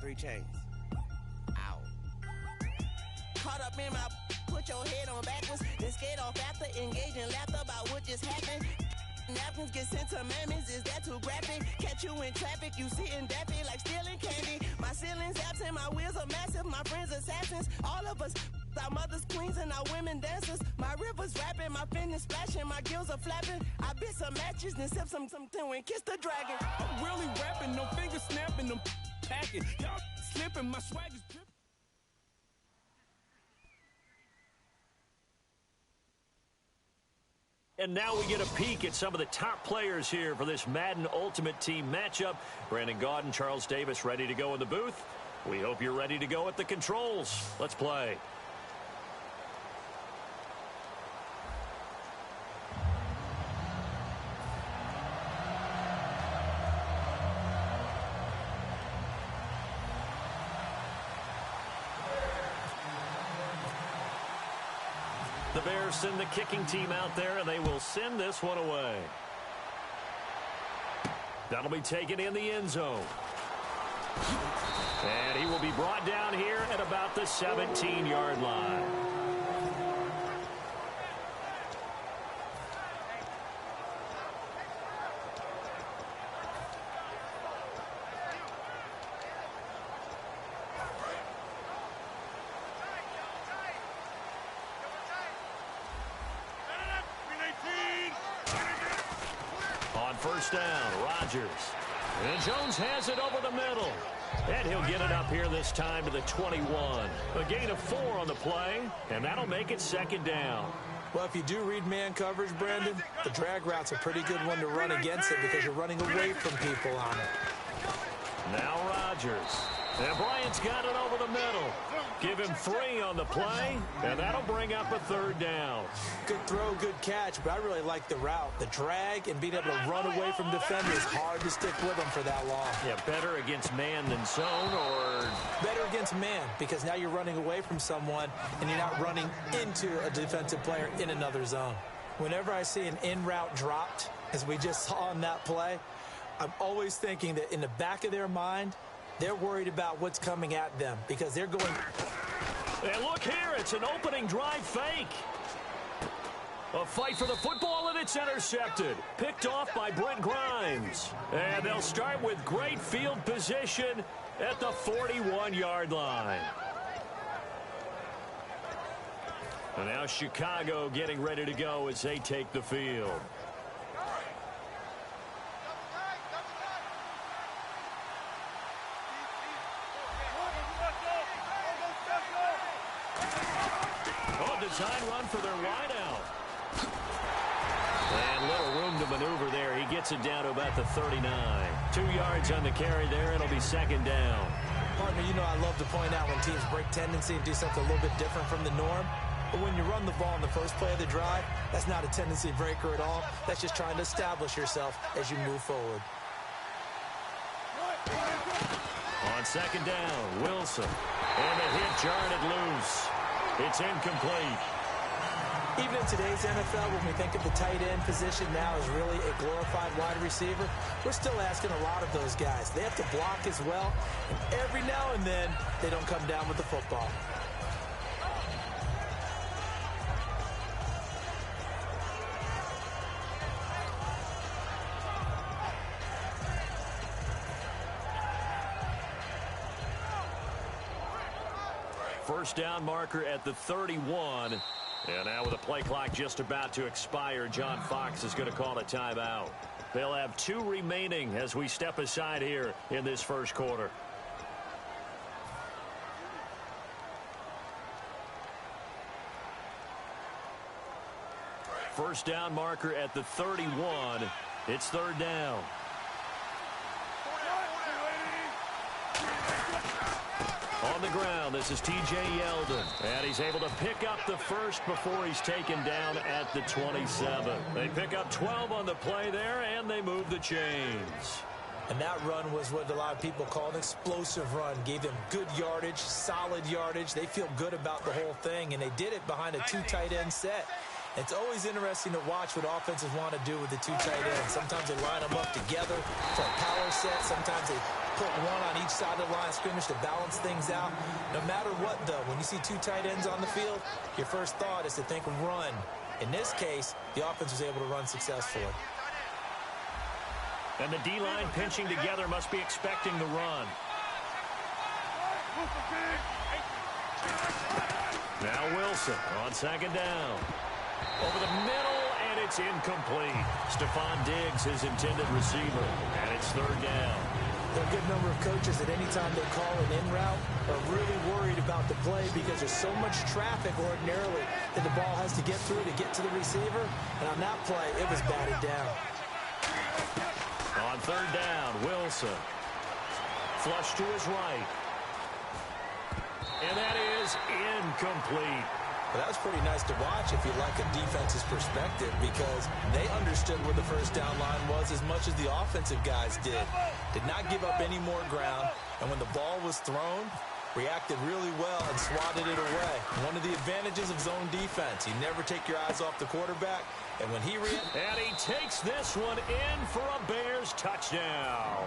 3 chains. Ow. Caught up in my, put your head on backwards, then skate off after, engage in laughter about what just happened. Napkins get sent to mammies, is that too graphic? Catch you in traffic, you sitting daffy like stealing candy. My ceiling's absent, my wheels are massive, my friends assassins. All of us, our mothers queens and our women dancers. My rivers rapping, my fingers splashing, my gills are flapping. I bit some matches, then sip something and kiss the dragon. I'm really rapping, no fingers snapping, them packing. Y'all slipping, my swag is dripping. And now we get a peek at some of the top players here for this Madden Ultimate Team matchup. Brandon Gaudin, Charles Davis ready to go in the booth. We hope you're ready to go at the controls. Let's play. The Bears send the kicking team out there, and they will send this one away. That'll be taken in the end zone. And he will be brought down here at about the 17-yard line. First down, Rodgers. And Jones has it over the middle. And he'll get it up here this time to the 21. A gain of 4 on the play, and that'll make it second down. Well, if you do read man coverage, Brandon, the drag route's a pretty good one to run against it because you're running away from people on it. Now Rodgers. And Bryant's got it over the middle. Give him 3 on the play, and that'll bring up a third down. Good throw, good catch, but I really like the route. The drag and being able to run away from defenders, hard to stick with them for that long. Yeah, better against man than zone, or? Better against man, because now you're running away from someone, and you're not running into a defensive player in another zone. Whenever I see an in-route dropped, as we just saw on that play, I'm always thinking that in the back of their mind, they're worried about what's coming at them because they're going. And look here, it's an opening drive fake. A fight for the football, and it's intercepted. Picked off by Brent Grimes. And they'll start with great field position at the 41-yard line. And now Chicago getting ready to go as they take the field. Design run for their wideout. And little room to maneuver there. He gets it down to about the 39. 2 yards on the carry there. It'll be second down. Partner, you know I love to point out when teams break tendency and do something a little bit different from the norm. But when you run the ball in the first play of the drive, that's not a tendency breaker at all. That's just trying to establish yourself as you move forward. On second down, Wilson. And the hit jarred it loose. It's incomplete. Even in today's NFL, when we think of the tight end position now as really a glorified wide receiver, we're still asking a lot of those guys. They have to block as well, and every now and then, they don't come down with the football. First down marker at the 31. And now with the play clock just about to expire, John Fox is going to call a timeout. They'll have 2 remaining as we step aside here in this first quarter. First down marker at the 31. It's third down. On the ground, this is T.J. Yeldon. And he's able to pick up the first before he's taken down at the 27. They pick up 12 on the play there, and they move the chains. And that run was what a lot of people call an explosive run. Gave them good yardage, solid yardage. They feel good about the whole thing, and they did it behind a 2 tight end set. It's always interesting to watch what offenses want to do with the 2 tight ends. Sometimes they line them up together for a power set. Sometimes they put one on each side of the line of scrimmage to balance things out. No matter what, though, when you see two tight ends on the field, your first thought is to think run. In this case, the offense was able to run successfully. And the D-line pinching together must be expecting the run. Now Wilson on second down. Over the middle, and it's incomplete. Stephon Diggs, his intended receiver, and it's third down. There are a good number of coaches that any time they call an in route are really worried about the play because there's so much traffic ordinarily that the ball has to get through to get to the receiver. And on that play, it was batted down. On third down, Wilson. Flush to his right. And that is incomplete. Well, that was pretty nice to watch if you like a defense's perspective because they understood where the first down line was as much as the offensive guys did. Did not give up any more ground, and when the ball was thrown, reacted really well and swatted it away. One of the advantages of zone defense, you never take your eyes off the quarterback, and when he and he takes this one in for a Bears touchdown.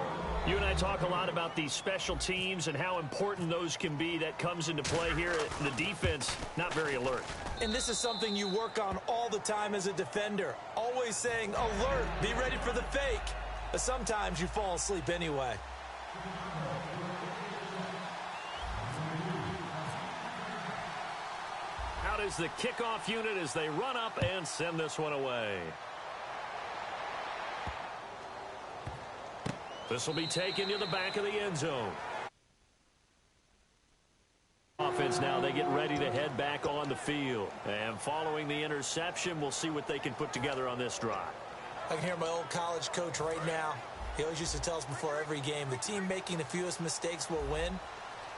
You and I talk a lot about these special teams and how important those can be. That comes into play here. The defense, not very alert. And this is something you work on all the time as a defender. Always saying, alert, be ready for the fake. But sometimes you fall asleep anyway. Out is the kickoff unit as they run up and send this one away. This will be taken to the back of the end zone. Offense now, they get ready to head back on the field. And following the interception, we'll see what they can put together on this drive. I can hear my old college coach right now. He always used to tell us before every game, the team making the fewest mistakes will win.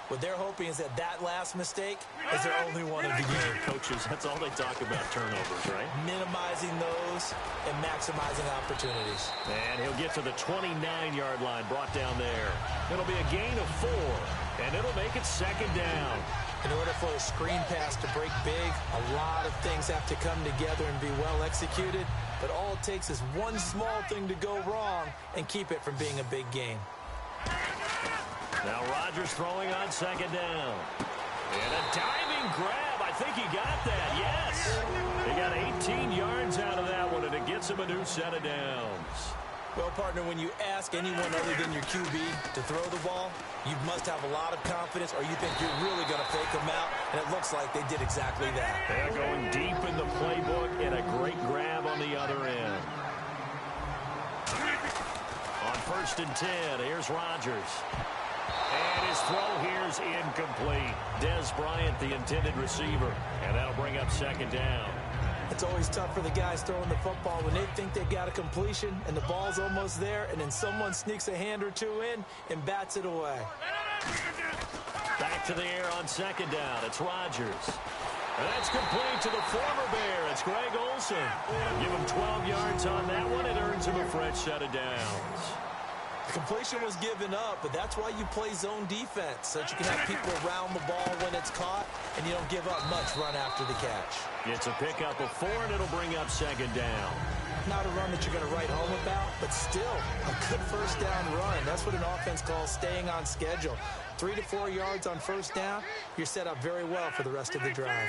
What they're hoping is that last mistake is their only one of the game. Coaches, that's all they talk about, turnovers, right? Minimizing those and maximizing opportunities. And he'll get to the 29-yard line, brought down there. It'll be a gain of 4, and it'll make it second down. In order for a screen pass to break big, a lot of things have to come together and be well executed. But all it takes is one small thing to go wrong and keep it from being a big gain. Now Rodgers throwing on second down. And a diving grab. I think he got that. Yes. He got 18 yards out of that one, and it gets him a new set of downs. Well, partner, when you ask anyone other than your QB to throw the ball, you must have a lot of confidence or you think you're really going to fake them out, and it looks like they did exactly that. They're going deep in the playbook, and a great grab on the other end. On 1st and 10, here's Rodgers. And his throw here is incomplete. Dez Bryant, the intended receiver. And that'll bring up second down. It's always tough for the guys throwing the football when they think they've got a completion and the ball's almost there, and then someone sneaks a hand or two in and bats it away. Back to the air on second down. It's Rodgers. And that's complete to the former Bear. It's Greg Olsen. Give him 12 yards on that one. It earns him a fresh set of downs. The completion was given up, but that's why you play zone defense, so that you can have people around the ball when it's caught, and you don't give up much run after the catch. It's a pickup of 4, and it'll bring up second down. Not a run that you're going to write home about, but still a good first down run. That's what an offense calls staying on schedule. 3 to 4 yards on first down, you're set up very well for the rest of the drive.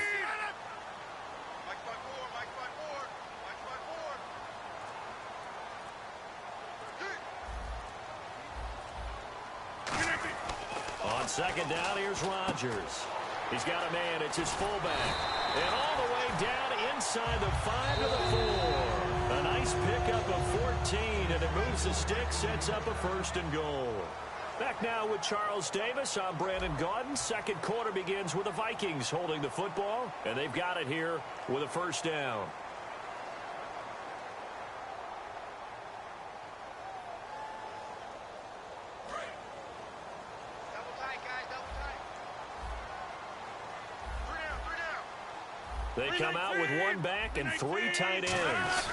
On second down, here's Rodgers. He's got a man. It's his fullback. And all the way down inside the 5 to the 4. A nice pickup of 14, and it moves the stick, sets up a 1st and goal. Back now with Charles Davis. I'm Brandon Gaudin. Second quarter begins with the Vikings holding the football, and they've got it here with a first down. They come out with 1 back and 3 tight ends.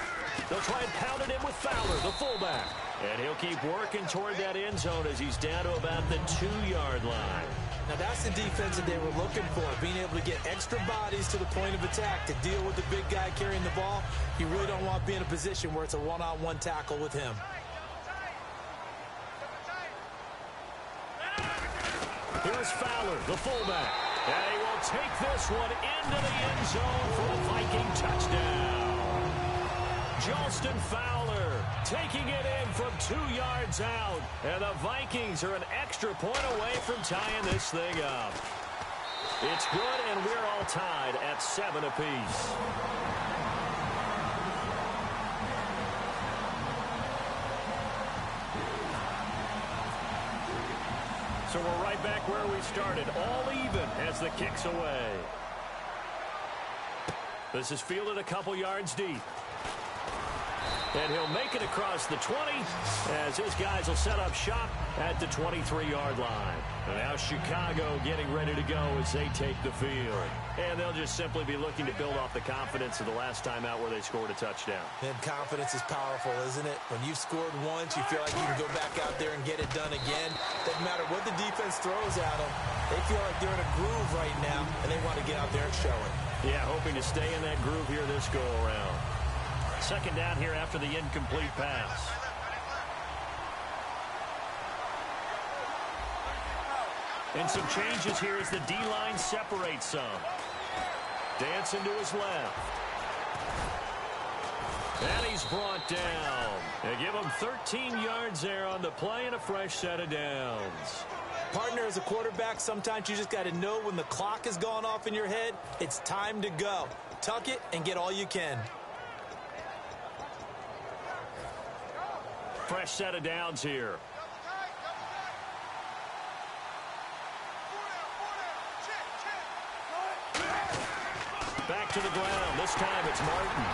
They'll try and pound it in with Fowler, the fullback. And he'll keep working toward that end zone as he's down to about the 2-yard line. Now that's the defense that they were looking for, being able to get extra bodies to the point of attack to deal with the big guy carrying the ball. You really don't want to be in a position where it's a one-on-one tackle with him. Here's Fowler, the fullback. And he will take this one into the end zone for a Viking touchdown. Jolston Fowler taking it in from 2 yards out. And the Vikings are an extra point away from tying this thing up. It's good, and we're all tied at 7 apiece. So we're right back where we started, all even as the kick's away. This is fielded a couple yards deep. And he'll make it across the 20 as his guys will set up shop at the 23-yard line. And now Chicago getting ready to go as they take the field. And they'll just simply be looking to build off the confidence of the last time out where they scored a touchdown. And confidence is powerful, isn't it? When you've scored once, you feel like you can go back out there and get it done again. Doesn't matter what the defense throws at them. They feel like they're in a groove right now, and they want to get out there and show it. Yeah, hoping to stay in that groove here this go-around. Second down here after the incomplete pass. And some changes here as the D-line separates some. Dancing to his left. And he's brought down. They give him 13 yards there on the play and a fresh set of downs. Partner, as a quarterback, sometimes you just got to know when the clock has gone off in your head, it's time to go. Tuck it and get all you can. Fresh set of downs here. Back to the ground. This time it's Martin.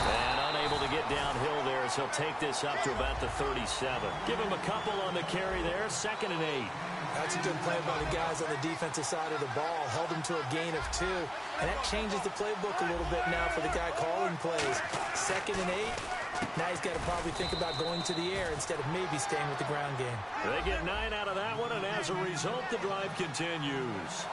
And unable to get downhill there as he'll take this up to about the 37. Give him a couple on the carry there. 2nd and 8. That's a good play by the guys on the defensive side of the ball. Held him to a gain of 2. And that changes the playbook a little bit now for the guy calling plays. 2nd and 8. Now he's got to probably think about going to the air instead of maybe staying with the ground game. They get 9 out of that one, and as a result, the drive continues.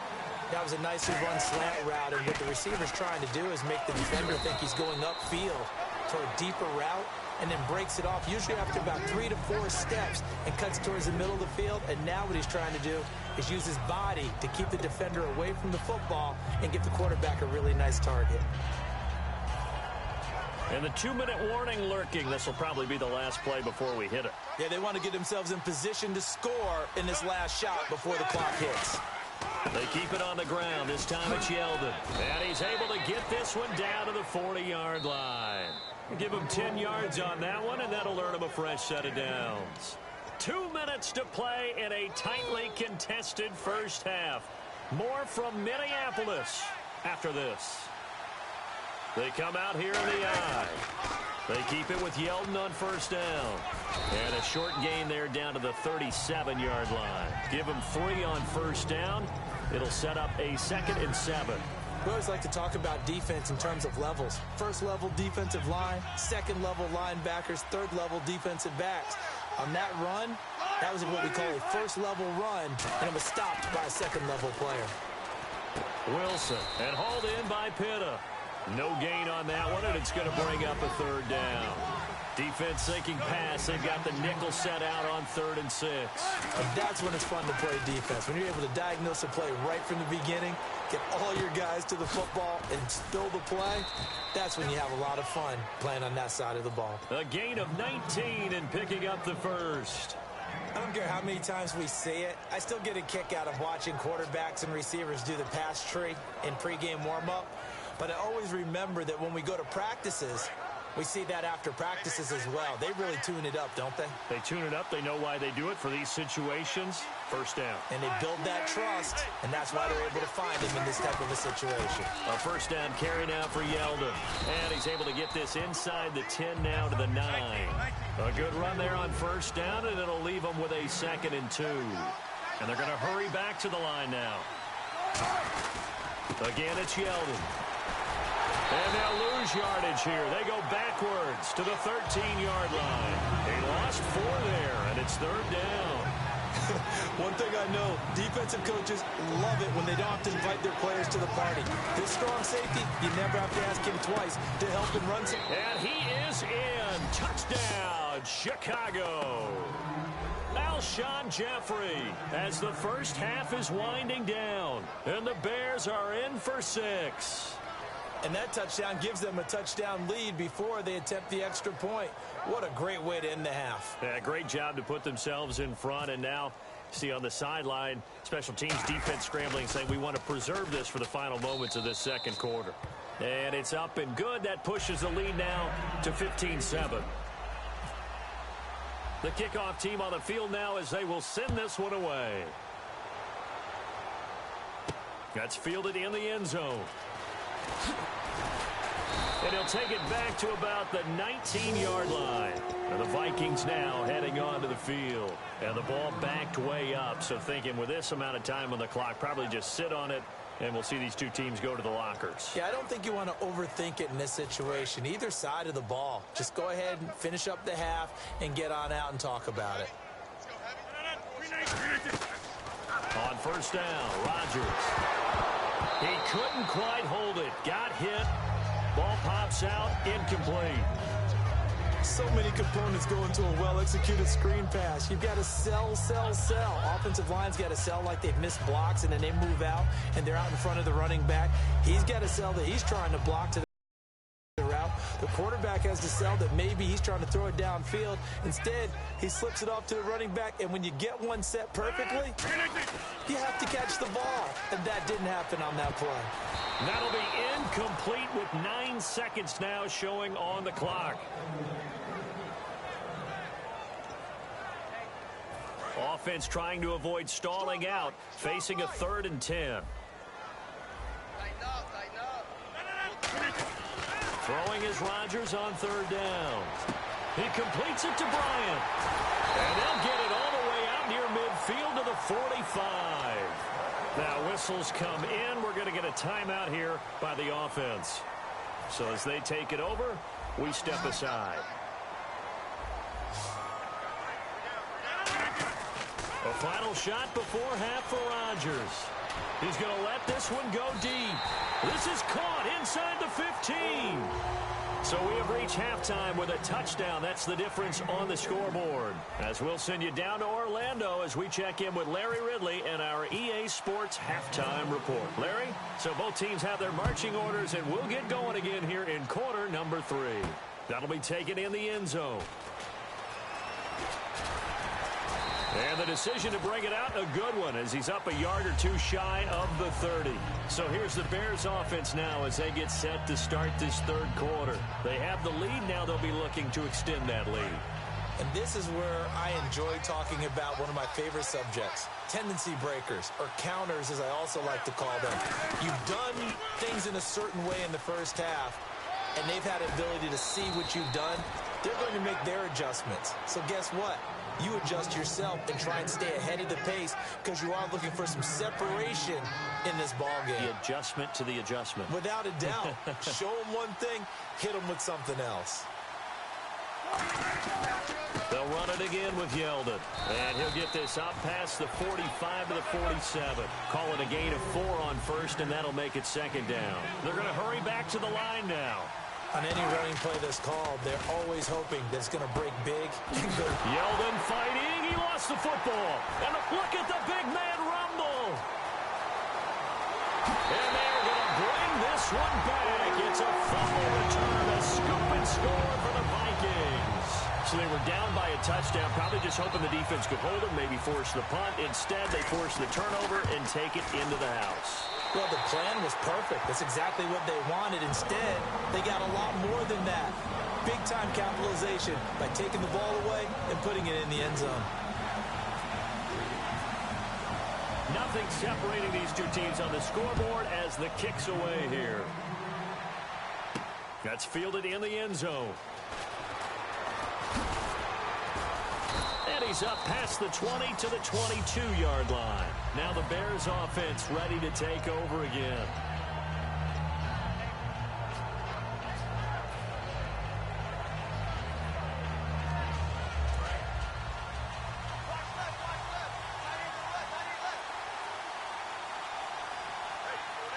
That was a nicely run slant route, and what the receiver's trying to do is make the defender think he's going upfield for a deeper route, and then breaks it off, usually after about 3 to 4 steps, and cuts towards the middle of the field. And now what he's trying to do is use his body to keep the defender away from the football and give the quarterback a really nice target. And the 2-minute warning lurking. This will probably be the last play before we hit it. Yeah, they want to get themselves in position to score in this last shot before the clock hits. They keep it on the ground. This time it's Yeldon. And he's able to get this one down to the 40-yard line. Give him 10 yards on that one, and that'll earn him a fresh set of downs. 2 minutes to play in a tightly contested first half. More from Minneapolis after this. They come out here in the eye. They keep it with Yeldon on first down. And a short gain there down to the 37-yard line. Give him 3 on first down. It'll set up a 2nd and 7. We always like to talk about defense in terms of levels. First level defensive line, second level linebackers, third level defensive backs. On that run, that was what we call a first level run, and it was stopped by a second level player. Wilson, and hauled in by Pitta. No gain on that one, and it's going to bring up a 3rd down. Defense sinking pass. They've got the nickel set out on 3rd and 6. And that's when it's fun to play defense. When you're able to diagnose a play right from the beginning, get all your guys to the football and spill the play, that's when you have a lot of fun playing on that side of the ball. A gain of 19 and picking up the first. I don't care how many times we see it. I still get a kick out of watching quarterbacks and receivers do the pass tree in pregame warm-up. But I always remember that when we go to practices, we see that after practices as well. They really tune it up, don't they? They tune it up. They know why they do it for these situations. First down. And they build that trust, and that's why they're able to find him in this type of a situation. A first down carry now for Yeldon. And he's able to get this inside the 10 now to the 9. A good run there on first down, and it'll leave them with a 2nd and 2. And they're going to hurry back to the line now. Again, it's Yeldon. And they'll lose yardage here. They go backwards to the 13-yard line. They lost 4 there, and it's 3rd down. One thing I know, defensive coaches love it when they don't have to invite their players to the party. This strong safety, you never have to ask him twice to help him run some. And he is in. Touchdown, Chicago. Alshon Jeffrey, as the first half is winding down, and the Bears are in for 6. And that touchdown gives them a touchdown lead before they attempt the extra point. What a great way to end the half. Yeah, great job to put themselves in front, and now see on the sideline, special teams defense scrambling, saying we want to preserve this for the final moments of this second quarter. And it's up and good. That pushes the lead now to 15-7. The kickoff team on the field now as they will send this one away. That's fielded in the end zone. And he'll take it back to about the 19-yard line. And the Vikings now heading onto the field. And the ball backed way up. So thinking with this amount of time on the clock, probably just sit on it. And we'll see these two teams go to the lockers. Yeah, I don't think you want to overthink it in this situation. Either side of the ball. Just go ahead and finish up the half and get on out and talk about it. On first down, Rodgers. He couldn't quite hold it. Got hit. Ball pops out. Incomplete. So many components go into a well-executed screen pass. You've got to sell. Offensive line's got to sell like they've missed blocks, and then they move out, and they're out in front of the running back. He's got to sell that he's trying to block to the route. The quarterback has to sell that maybe he's trying to throw it downfield. Instead, he slips it off to the running back, and when you get one set perfectly, you have to catch the ball, and that didn't happen on that play. That'll be incomplete with 9 seconds now showing on the clock. Offense trying to avoid stalling out, facing a 3rd and 10. Throwing is Rodgers on 3rd down. He completes it to Bryant. And they'll get it all the way out near midfield to the 45. Now whistles come in. We're going to get a timeout here by the offense. So as they take it over, we step aside. A final shot before half for Rodgers. He's going to let this one go deep. This is caught inside the 15. So we have reached halftime with a touchdown. That's the difference on the scoreboard. As we'll send you down to Orlando as we check in with Larry Ridley and our EA Sports Halftime Report. Larry, so both teams have their marching orders, and we'll get going again here in quarter number 3. That'll be taken in the end zone. And the decision to bring it out, a good one, as he's up a yard or two shy of the 30. So here's the Bears offense now as they get set to start this third quarter. They have the lead. Now they'll be looking to extend that lead. And this is where I enjoy talking about one of my favorite subjects, tendency breakers, or counters as I also like to call them. You've done things in a certain way in the first half, and they've had an ability to see what you've done. They're going to make their adjustments. So guess what? You adjust yourself and try and stay ahead of the pace because you are looking for some separation in this ball game. The adjustment to the adjustment. Without a doubt. Show them one thing, hit them with something else. They'll run it again with Yeldon. And he'll get this up past the 45 to the 47. Call it a gain of 4 on first, and that'll make it second down. They're going to hurry back to the line now. On any running play that's called, they're always hoping that it's going to break big. Yeldon fighting. He lost the football. And look at the big man rumble. And they're going to bring this one back. It's a fumble return, a scoop and score for the Vikings. So they were down by a touchdown, probably just hoping the defense could hold them, maybe force the punt. Instead, they force the turnover and take it into the house. Well, the plan was perfect. That's exactly what they wanted. Instead, they got a lot more than that. Big-time capitalization by taking the ball away and putting it in the end zone. Nothing separating these two teams on the scoreboard as the kick's away here. That's fielded in the end zone. And he's up past the 20 to the 22-yard line. Now the Bears offense ready to take over again.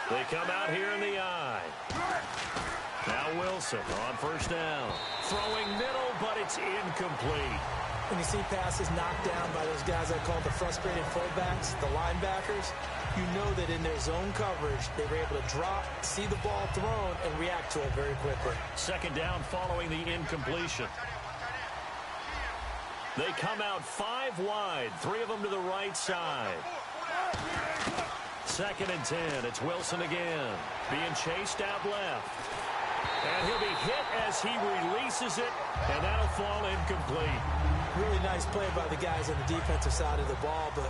They come out here in the eye. Now Wilson on first down. Throwing middle, but it's incomplete. When you see passes knocked down by those guys I call the frustrated fullbacks, the linebackers, you know that in their zone coverage, they were able to drop, see the ball thrown, and react to it very quickly. Second down following the incompletion. They come out 5 wide, 3 of them to the right side. Second and 10. It's Wilson again, being chased out left. And he'll be hit as he releases it, and that'll fall incomplete. Really nice play by the guys on the defensive side of the ball, but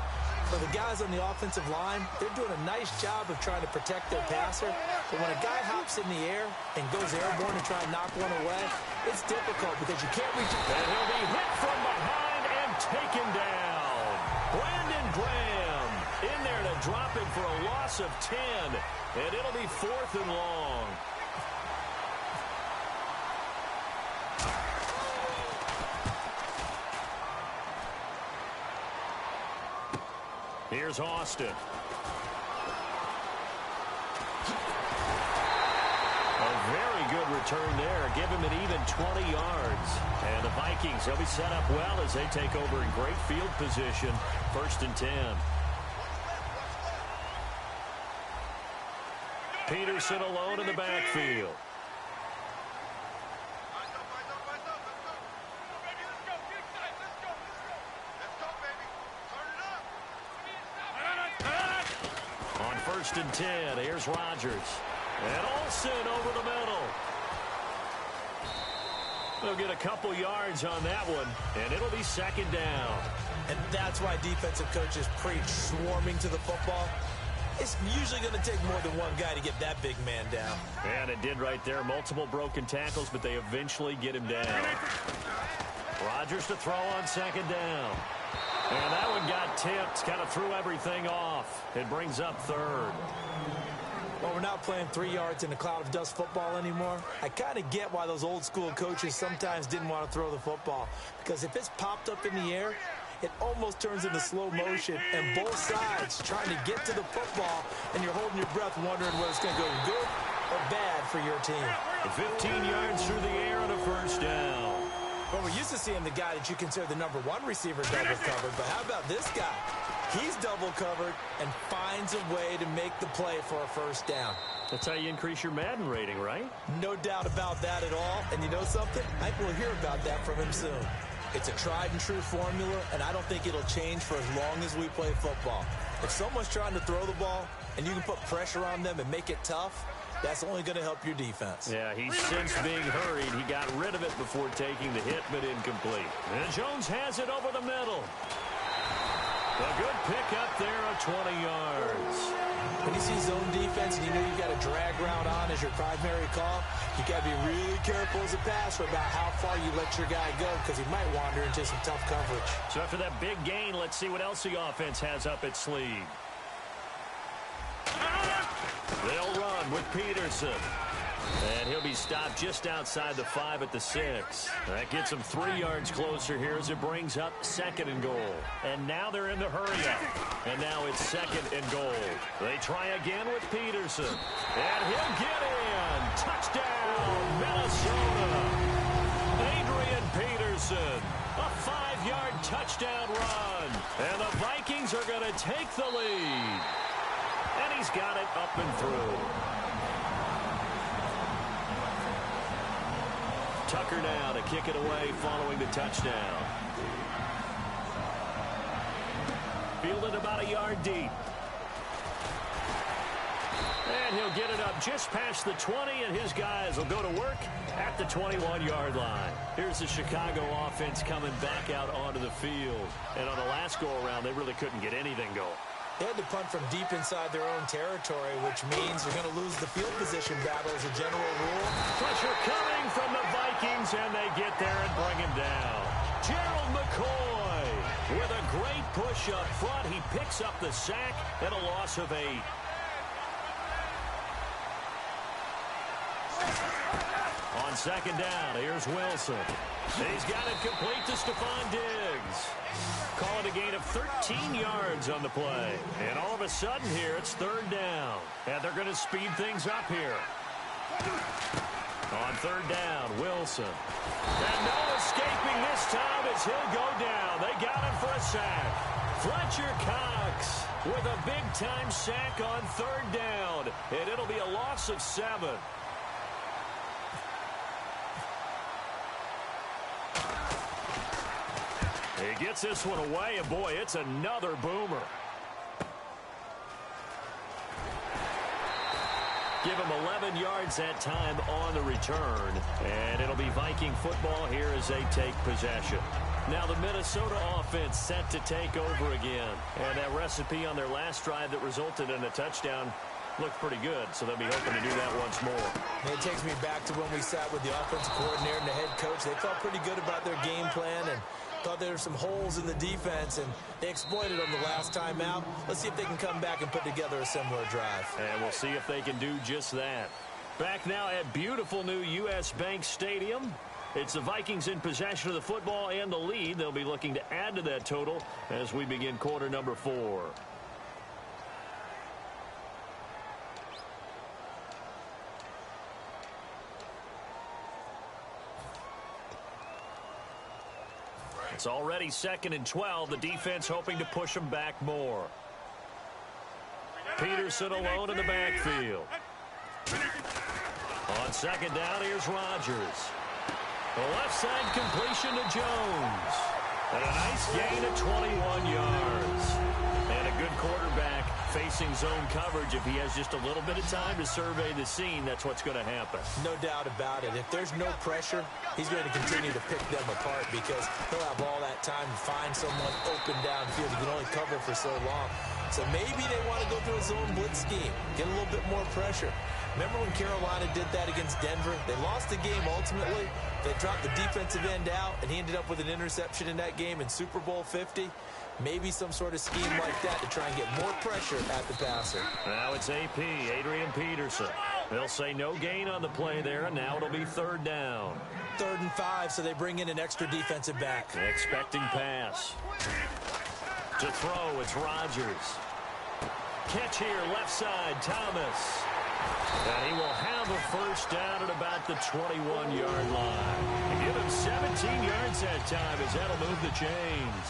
for the guys on the offensive line, they're doing a nice job of trying to protect their passer. But when a guy hops in the air and goes airborne to try and knock one away, it's difficult because you can't reach it. And he'll be hit from behind and taken down. Brandon Graham in there to drop it for a loss of 10, and it'll be 4th and long. Here's Austin. A very good return there. Give him an even 20 yards. And the Vikings, they'll be set up well as they take over in great field position. 1st and 10. Peterson alone in the backfield. On 1st and 10, here's Rodgers. And Olsen over the middle. They'll get a couple yards on that one, and it'll be 2nd down. And that's why defensive coaches preach swarming to the football. It's usually going to take more than one guy to get that big man down. And it did right there. Multiple broken tackles, but they eventually get him down. Rodgers to throw on 2nd down. And that one got tipped, kind of threw everything off. It brings up 3rd. Well, we're not playing 3 yards in a cloud of dust football anymore. I kind of get why those old school coaches sometimes didn't want to throw the football. Because if it's popped up in the air, it almost turns into slow motion. And both sides trying to get to the football, and you're holding your breath wondering whether it's going to go good or bad for your team. 15 yards through the air on a 1st down. Well, we're used to seeing the guy that you consider the number 1 receiver double covered, but how about this guy? He's double covered and finds a way to make the play for a 1st down. That's how you increase your Madden rating, right? No doubt about that at all. And you know something? I think we'll hear about that from him soon. It's a tried and true formula, and I don't think it'll change for as long as we play football. If someone's trying to throw the ball and you can put pressure on them and make it tough, that's only going to help your defense. Yeah, he's since being hurried. He got rid of it before taking the hit, but incomplete. And Jones has it over the middle. A good pick up there of 20 yards. When you see zone defense and you know you've got a drag route on as your primary call, you got to be really careful as a passer about how far you let your guy go because he might wander into some tough coverage. So after that big gain, let's see what else the offense has up its sleeve. They'll run with Peterson. And he'll be stopped just outside the 5 at the 6. That gets him 3 yards closer here as it brings up 2nd and goal. And now they're in the hurry-up. And now it's 2nd and goal. They try again with Peterson. And he'll get in. Touchdown, Minnesota. Adrian Peterson. A 5-yard touchdown run. And the Vikings are going to take the lead. And he's got it up and through. Tucker now to kick it away following the touchdown. Fielded about a yard deep. And he'll get it up just past the 20, and his guys will go to work at the 21-yard line. Here's the Chicago offense coming back out onto the field. And on the last go-around, they really couldn't get anything going. They had to punt from deep inside their own territory, which means they're going to lose the field position battle as a general rule. Pressure coming from the Vikings, and they get there and bring him down. Gerald McCoy with a great push up front. He picks up the sack and a loss of 8. On 2nd down, here's Wilson. He's got it complete to Stephon Diggs. Call it a gain of 13 yards on the play. And all of a sudden here, it's 3rd down. And they're going to speed things up here. On third down, Wilson. And no escaping this time as he'll go down. They got him for a sack. Fletcher Cox with a big-time sack on third down. And it'll be a loss of 7. He gets this one away, and boy, it's another boomer. Give him 11 yards that time on the return. And it'll be Viking football here as they take possession. Now the Minnesota offense set to take over again. And that recipe on their last drive that resulted in a touchdown looked pretty good. So they'll be hoping to do that once more. It takes me back to when we sat with the offensive coordinator and the head coach. They felt pretty good about their game plan and thought there were some holes in the defense, and they exploited them the last time out. Let's see if they can come back and put together a similar drive. And we'll see if they can do just that. Back now at beautiful new U.S. Bank Stadium. It's the Vikings in possession of the football and the lead. They'll be looking to add to that total as we begin quarter number 4. It's already 2nd and 12. The defense hoping to push them back more. Peterson alone in the backfield. On second down, here's Rodgers. The left side completion to Jones. And a nice gain of 21 yards. And a good quarterback facing zone coverage. If he has just a little bit of time to survey the scene, that's what's going to happen. No doubt about it. If there's no pressure, he's going to continue to pick them apart because he'll have all that time to find someone open downfield. He can only cover for so long. So maybe they want to go to a zone blitz scheme, get a little bit more pressure. Remember when Carolina did that against Denver? They lost the game ultimately. They dropped the defensive end out, and he ended up with an interception in that game in Super Bowl 50. Maybe some sort of scheme like that to try and get more pressure at the passer. Now it's AP, Adrian Peterson. They'll say no gain on the play there, and now it'll be third down. 3rd and 5, so they bring in an extra defensive back. Expecting pass. To throw, it's Rodgers. Catch here, left side, Thomas. And he will have a first down at about the 21-yard line. Give him 17 yards that time as that'll move the chains.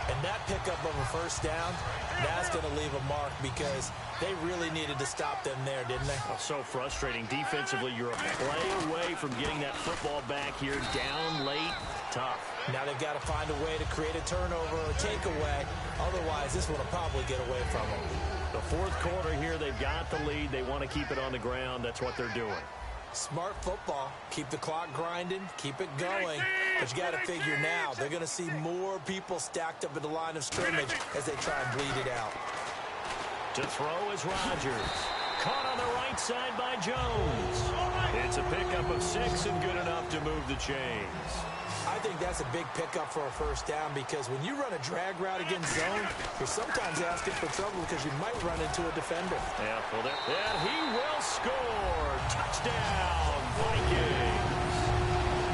And that pickup of a first down, that's going to leave a mark because they really needed to stop them there, didn't they? Oh, so frustrating. Defensively, you're a play away from getting that football back here down late. Tough. Now they've got to find a way to create a turnover or a takeaway. Otherwise, this one will probably get away from them. The fourth quarter here, they've got the lead. They want to keep it on the ground. That's what they're doing. Smart football. Keep the clock grinding. Keep it going. But you got to figure now, they're going to see more people stacked up at the line of scrimmage as they try and bleed it out. To throw is Rodgers. Caught on the right side by Jones. It's a pickup of 6 and good enough to move the chains. I think that's a big pickup for a first down because when you run a drag route against zone, you're sometimes asking for trouble because you might run into a defender. Yeah, well, and he will score. Touchdown, Vikings.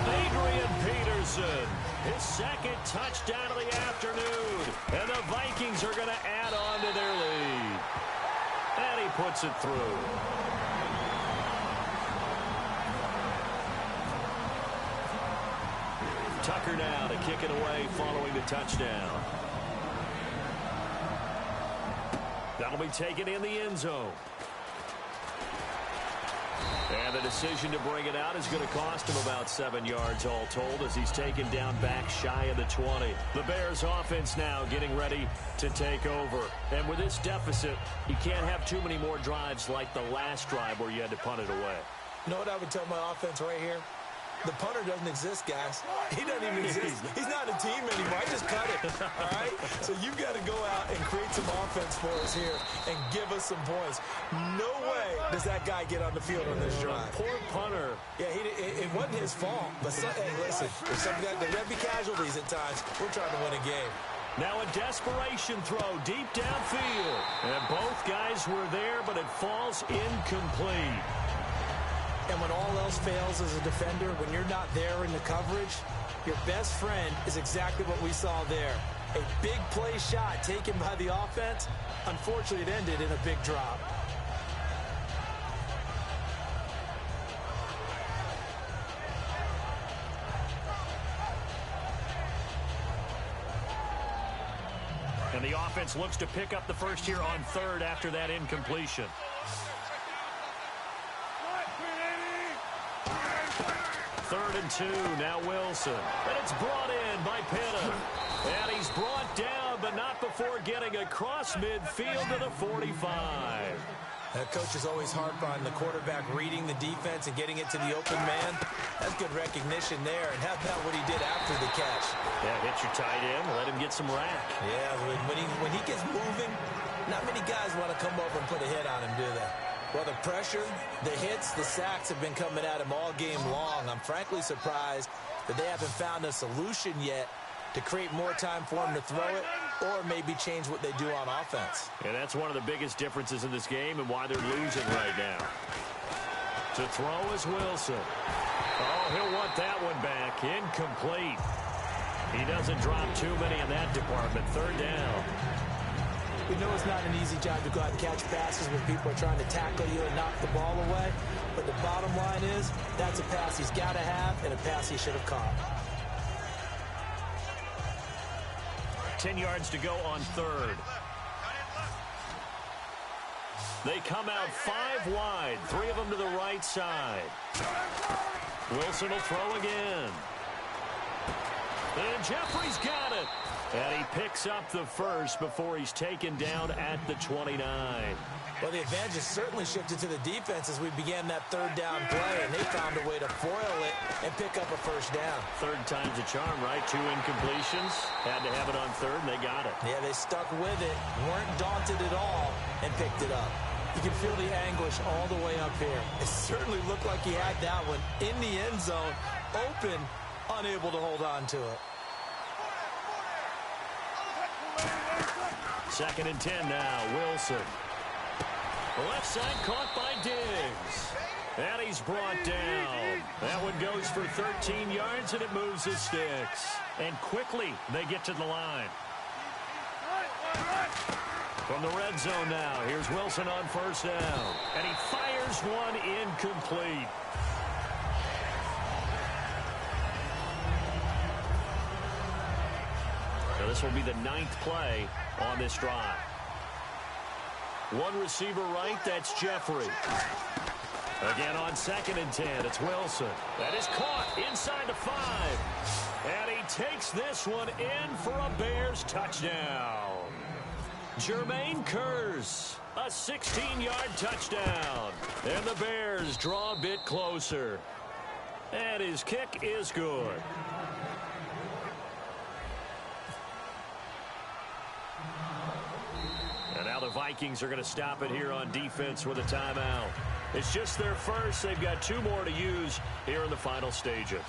Adrian Peterson, his 2nd touchdown of the afternoon. And the Vikings are going to add on to their lead. And he puts it through. Tucker now to kick it away following the touchdown. That'll be taken in the end zone. And the decision to bring it out is going to cost him about 7 yards all told as he's taken down back shy of the 20. The Bears offense now getting ready to take over. And with this deficit, you can't have too many more drives like the last drive where you had to punt it away. You know what I would tell my offense right here? The punter doesn't exist, guys. He doesn't even exist. He's not a team anymore. I just cut it, all right? So you've got to go out and create some offense for us here and give us some points. No way does that guy get on the field on this drive. Poor punter. Yeah, it wasn't his fault. But, hey, listen, there's got to be casualties at times. We're trying to win a game. Now a desperation throw deep downfield. And both guys were there, but it falls incomplete. And when all else fails as a defender, when you're not there in the coverage, your best friend is exactly what we saw there. A big play shot taken by the offense. Unfortunately, it ended in a big drop. And the offense looks to pick up the first here on third after that incompletion. Third and 2, now Wilson. And it's brought in by Pitta. And he's brought down, but not before getting across midfield to the 45. That coach is always harp on the quarterback reading the defense and getting it to the open man. That's good recognition there. And how about what he did after the catch? Yeah, hit your tight end, let him get some rack. Yeah, when he gets moving, not many guys want to come over and put a hit on him, do they? Well, the pressure, the hits, the sacks have been coming at him all game long. I'm frankly surprised that they haven't found a solution yet to create more time for him to throw it or maybe change what they do on offense. Yeah, that's one of the biggest differences in this game and why they're losing right now. To throw is Wilson. Oh, he'll want that one back. Incomplete. He doesn't drop too many in that department. Third down. We know it's not an easy job to go out and catch passes when people are trying to tackle you and knock the ball away. But the bottom line is, that's a pass he's got to have and a pass he should have caught. 10 yards to go on third. They come out 5 wide, 3 of them to the right side. Wilson will throw again. And Jeffrey's got it. And he picks up the first before he's taken down at the 29. Well, the advantage has certainly shifted to the defense as we began that third down play, and they found a way to foil it and pick up a first down. Third time's a charm, right? 2 incompletions. Had to have it on third, and they got it. Yeah, they stuck with it, weren't daunted at all, and picked it up. You can feel the anguish all the way up here. It certainly looked like he had that one in the end zone, open, unable to hold on to it. 2nd and 10 now, Wilson. The left side caught by Diggs. And he's brought down. That one goes for 13 yards, and it moves the sticks. And quickly, they get to the line. From the red zone now, here's Wilson on first down. And he fires one incomplete. So this will be the 9th play on this drive. One receiver right, that's Jeffrey. Again on 2nd and 10, it's Wilson. That is caught inside the 5. And he takes this one in for a Bears touchdown. Jermaine Kearse, a 16-yard touchdown. And the Bears draw a bit closer. And his kick is good. And now the Vikings are going to stop it here on defense with a timeout. It's just their first. They've got 2 more to use here in the final stages.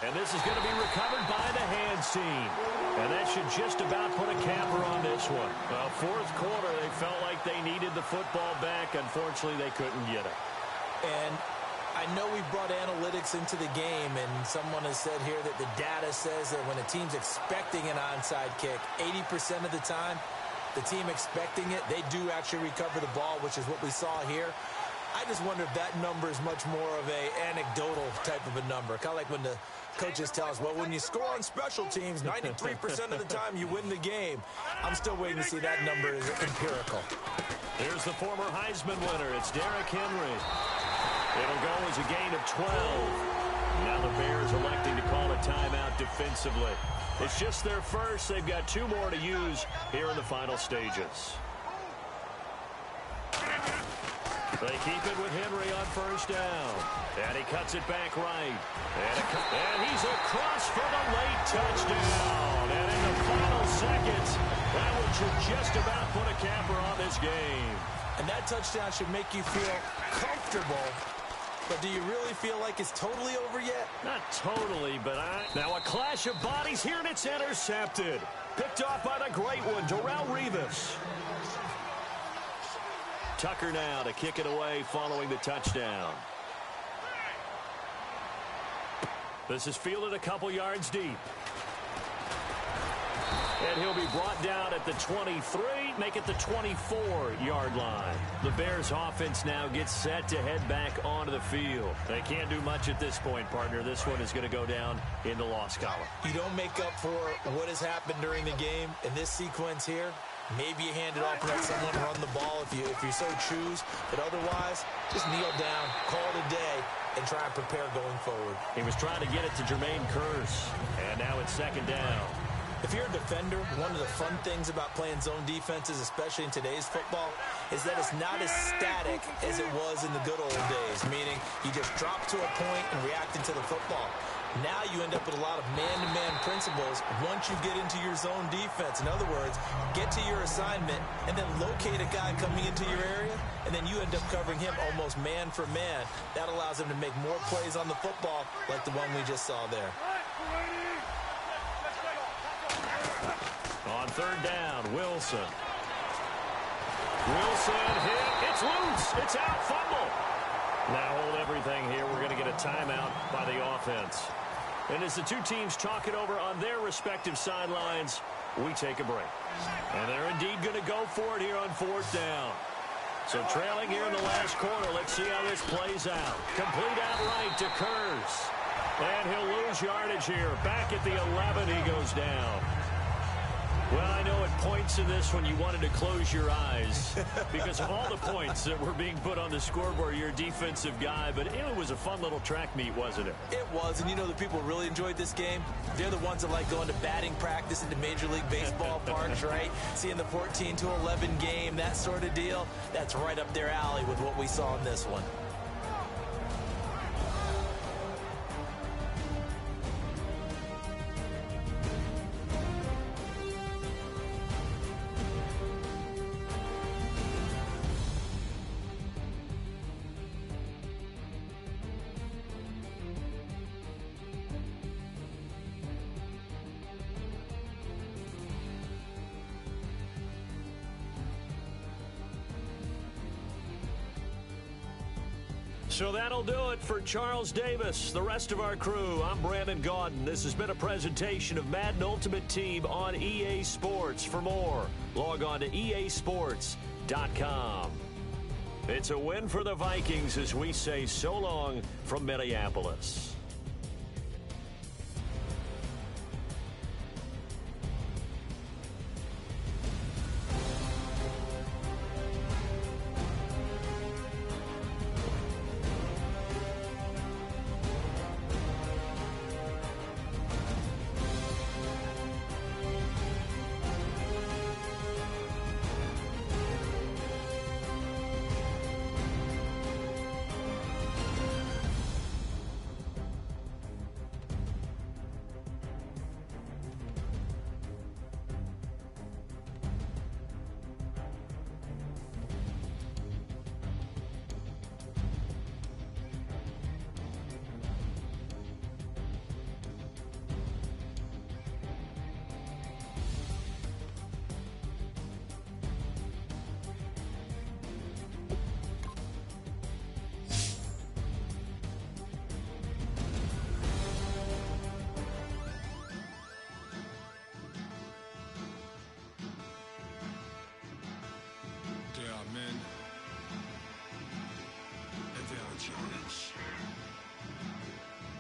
And this is going to be recovered by the hands team. And that should just about put a capper on this one. Well, 4th quarter, they felt like they needed the football back. Unfortunately, they couldn't get it. And I know we brought analytics into the game, and someone has said here that the data says that when a team's expecting an onside kick, 80% of the time, the team expecting it, they do actually recover the ball, which is what we saw here. I just wonder if that number is much more of a anecdotal type of a number. Kind of like when the coaches tell us, well, when you score on special teams, 93% of the time you win the game. I'm still waiting to see that number is empirical. Here's the former Heisman winner. It's Derrick Henry. It'll go as a gain of 12. Now the Bears electing to call a timeout defensively. It's just their first. They've got 2 more to use here in the final stages. They keep it with Henry on first down. And he cuts it back right. And he's across for the late touchdown. And in the final seconds, that one should just about put a capper on this game. And that touchdown should make you feel comfortable. But do you really feel like it's totally over yet? Not totally, but Now a clash of bodies here, and it's intercepted. Picked off by the great one, Darrelle Revis. Tucker now to kick it away following the touchdown. This is fielded a couple yards deep. And he'll be brought down at the 23, make it the 24-yard line. The Bears offense now gets set to head back onto the field. They can't do much at this point, partner. This one is going to go down in the loss column. You don't make up for what has happened during the game in this sequence here. Maybe you hand it off and let someone run the ball if you so choose. But otherwise, just kneel down, call it a day, and try and prepare going forward. He was trying to get it to Jermaine Kearse. And now it's second down. If you're a defender, one of the fun things about playing zone defenses, especially in today's football, is that it's not as static as it was in the good old days, meaning you just drop to a point and react into the football. Now you end up with a lot of man-to-man principles once you get into your zone defense. In other words, get to your assignment and then locate a guy coming into your area, and then you end up covering him almost man for man. That allows him to make more plays on the football like the one we just saw there. On third down, Wilson. Wilson hit. It's loose. It's out. Fumble. Now hold everything here. We're going to get a timeout by the offense. And as the two teams talk it over on their respective sidelines, we take a break. And they're indeed going to go for it here on fourth down. So trailing here in the last quarter. Let's see how this plays out. Complete out right to Kearse. And he'll lose yardage here. Back at the 11, he goes down. Well, I know at points in this when you wanted to close your eyes because of all the points that were being put on the scoreboard. You're a defensive guy, but it was a fun little track meet, wasn't it? It was, and you know the people really enjoyed this game? They're the ones that like going to batting practice into Major League Baseball parks, right? Seeing the 14-11 game, that sort of deal. That's right up their alley with what we saw in this one. So that'll do it for Charles Davis, the rest of our crew. I'm Brandon Gaudin. This has been a presentation of Madden Ultimate Team on EA Sports. For more, log on to easports.com. It's a win for the Vikings as we say so long from Minneapolis.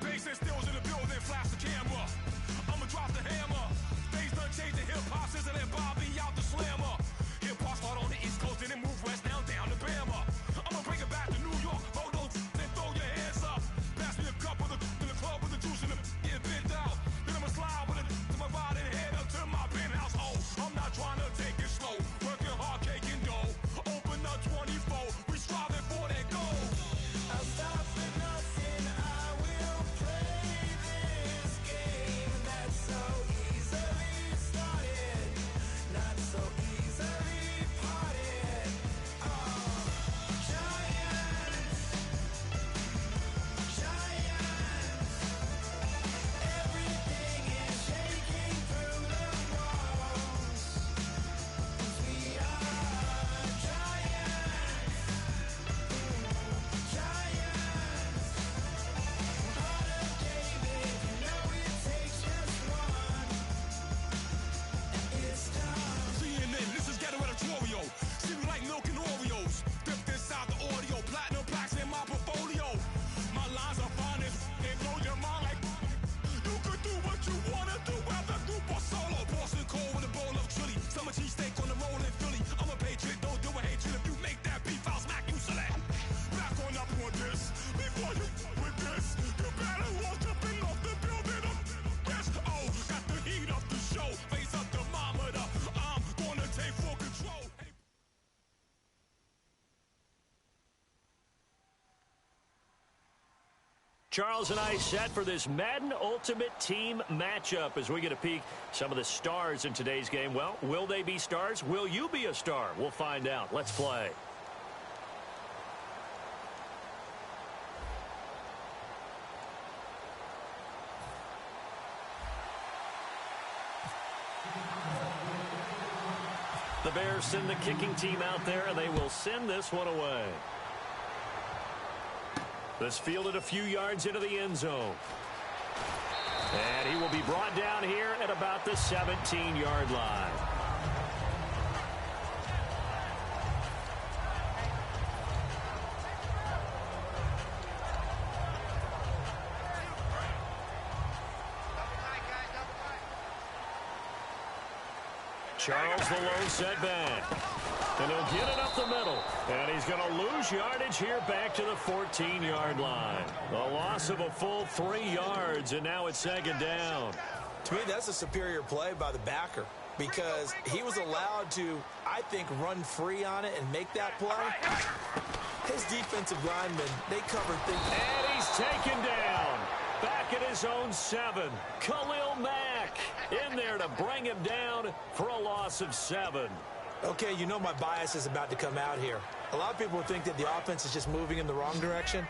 Bass and stills in the building, flash the camera. I'ma drop the hammer. Things done changed the hip-hop since I let Bobby out the slammer. Hip-hop start on the East Coast and then move west down to Bama. I'ma bring it back to New York. Hold on, then throw your hands up. Pass me a cup of the in the club with the juice in the get bent out. Then I'ma slide with it to my ride and head up to my penthouse. Oh, I'm not trying to take it slow. Working hard, caking dough. Open up 24. We striving for that goal. I'll stop for nothing. I will play this game that's so easily started. Charles and I set for this Madden Ultimate Team matchup as we get a peek some of the stars in today's game. Well, will they be stars? Will you be a star? We'll find out. Let's play. The Bears send the kicking team out there, and they will send this one away. This fielded a few yards into the end zone. And he will be brought down here at about the 17-yard line. Charles the lone setback. And he'll get it up the middle. And he's going to lose yardage here back to the 14-yard line. A loss of a full 3 yards, and now it's second down. To me, that's a superior play by the backer because he was allowed to, I think, run free on it and make that play. His defensive linemen, they covered things. And he's taken down. Back at his own 7. Khalil Mack in there to bring him down for a loss of 7. Okay, you know my bias is about to come out here. A lot of people think that the offense is just moving in the wrong direction.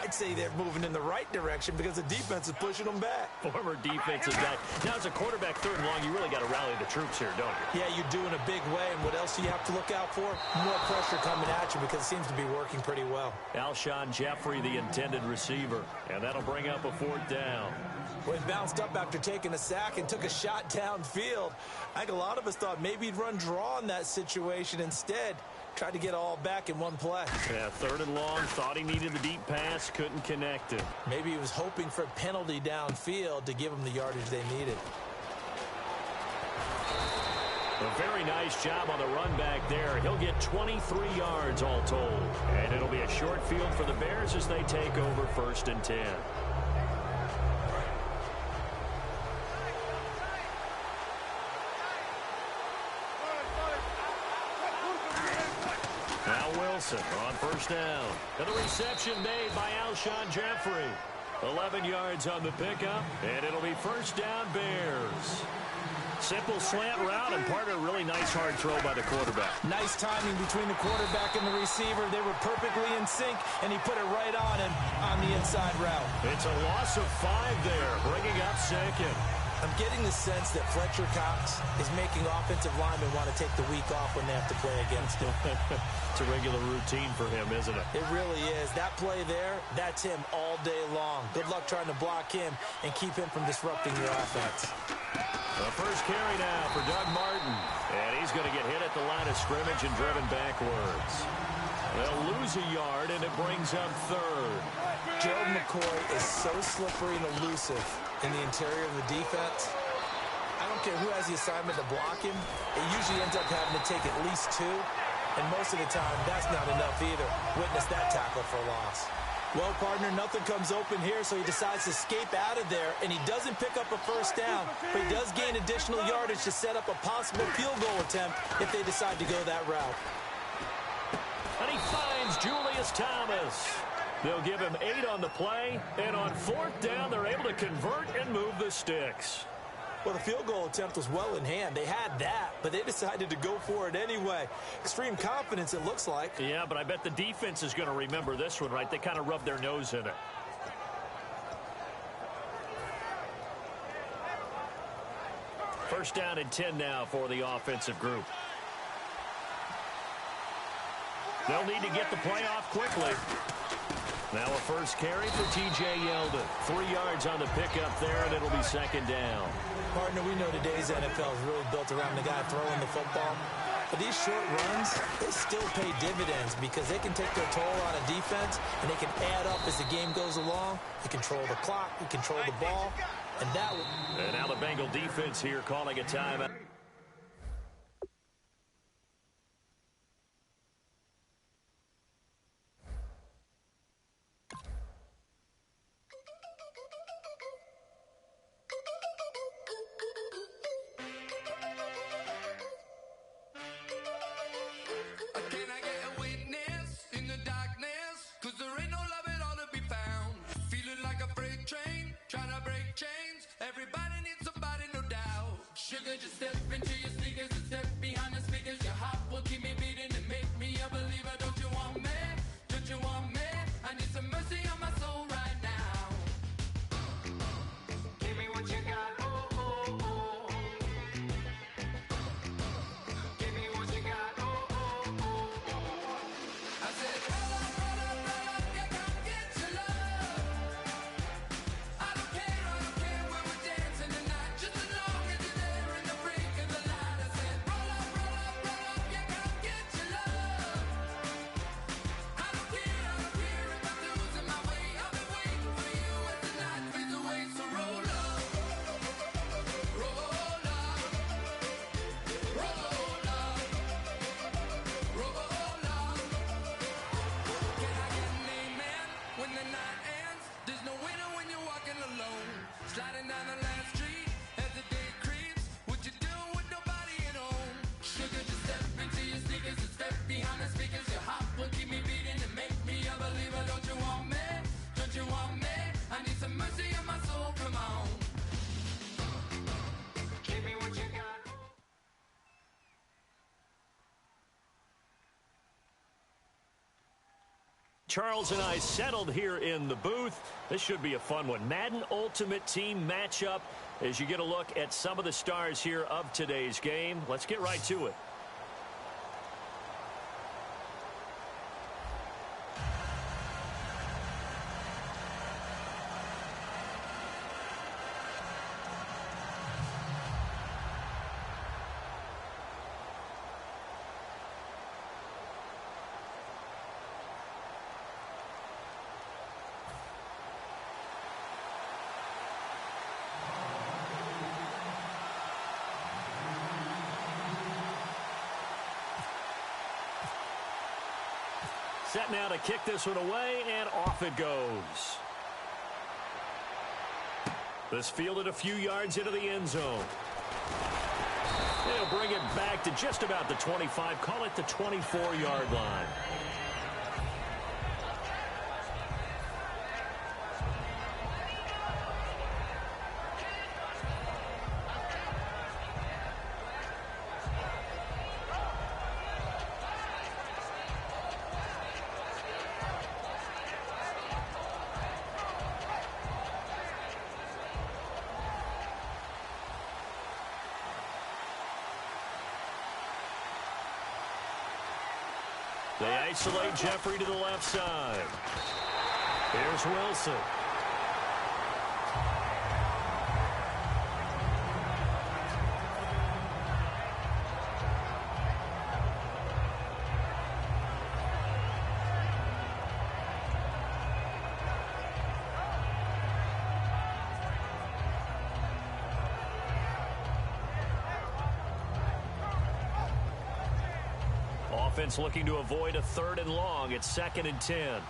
I'd say they're moving in the right direction because the defense is pushing them back. Former defensive guy. Now, as a quarterback, 3rd and long, you really got to rally the troops here, don't you? Yeah, you do in a big way. And what else do you have to look out for? More pressure coming at you because it seems to be working pretty well. Alshon Jeffrey, the intended receiver. And that'll bring up a 4th down. Well, he bounced up after taking a sack and took a shot downfield. I think a lot of us thought maybe he'd run draw in that situation. Instead, tried to get all back in one play. Yeah, 3rd and long, thought he needed the deep pass, couldn't connect it. Maybe he was hoping for a penalty downfield to give him the yardage they needed. A very nice job on the run back there. He'll get 23 yards all told. And it'll be a short field for the Bears as they take over 1st and 10. Wilson on 1st down. And the reception made by Alshon Jeffrey. 11 yards on the pickup, and it'll be 1st down Bears. Simple slant route, and part of a really nice hard throw by the quarterback. Nice timing between the quarterback and the receiver. They were perfectly in sync, and he put it right on him on the inside route. It's a loss of 5 there, bringing up 2nd. I'm getting the sense that Fletcher Cox is making offensive linemen want to take the week off when they have to play against him. It's a regular routine for him, isn't it? It really is. That play there, that's him all day long. Good luck trying to block him and keep him from disrupting your offense. The first carry now for Doug Martin. And he's going to get hit at the line of scrimmage and driven backwards. They'll lose a yard, and it brings up 3rd. Gerald McCoy is so slippery and elusive in the interior of the defense. I don't care who has the assignment to block him. It usually ends up having to take at least 2. And most of the time, that's not enough either. Witness that tackle for a loss. Well, partner, nothing comes open here, so he decides to escape out of there, and he doesn't pick up a 1st down, but he does gain additional yardage to set up a possible field goal attempt if they decide to go that route. And he finds Julius Thomas. They'll give him 8 on the play, and on 4th down, they're able to convert and move the sticks. Well, the field goal attempt was well in hand. They had that, but they decided to go for it anyway. Extreme confidence, it looks like. Yeah, but I bet the defense is going to remember this one, right? They kind of rubbed their nose in it. First down and 10 now for the offensive group. They'll need to get the play off quickly. Now a first carry for T.J. Yeldon. 3 yards on the pickup there, and it'll be 2nd down. Partner, we know today's NFL is really built around the guy throwing the football. But these short runs, they still pay dividends because they can take their toll on a defense, and they can add up as the game goes along. You control the clock, you control the ball, and that... And now the Bengal defense here calling a timeout. Can I get a witness in the darkness? 'Cause there ain't no love at all to be found. Feeling like a just step into your sneakers and step behind the speakers. Your heart will keep me beating and make me a believer. Don't you want me? Don't you want me? I need some mercy on my soul right now. Give me what you got. Oh, oh, oh. Give me what you got. Oh, oh, oh. I said, roll up, yeah, come get your love. I don't care where we're dancing tonight, just as long as you're there in the break of the light. I said, roll up, yeah, come get your love. I don't care if I'm losing my way. I'll be waiting for you as the night fades away. So roll up, roll up, roll up, roll up. Can I get an amen when the night ends? There's no winner when you're walking alone. Sliding down the last street as the day creeps. What you do with nobody at home? Sugar, just step into your sneakers and step behind the speakers. Your heart will keep me beating and make me a believer. Don't you want me? Don't you want me? I need some mercy on my soul. Come on. Give me what you got. Charles and I settled here in the booth. This should be a fun one. Madden Ultimate Team matchup as you get a look at some of the stars here of today's game. Let's get right to it. Set now to kick this one away, and off it goes. This fielded a few yards into the end zone. They'll bring it back to just about the 25, call it the 24-yard line. They isolate Jeffrey to the left side. Here's Wilson. Offense looking to avoid a 3rd and long. It's 2nd and 10.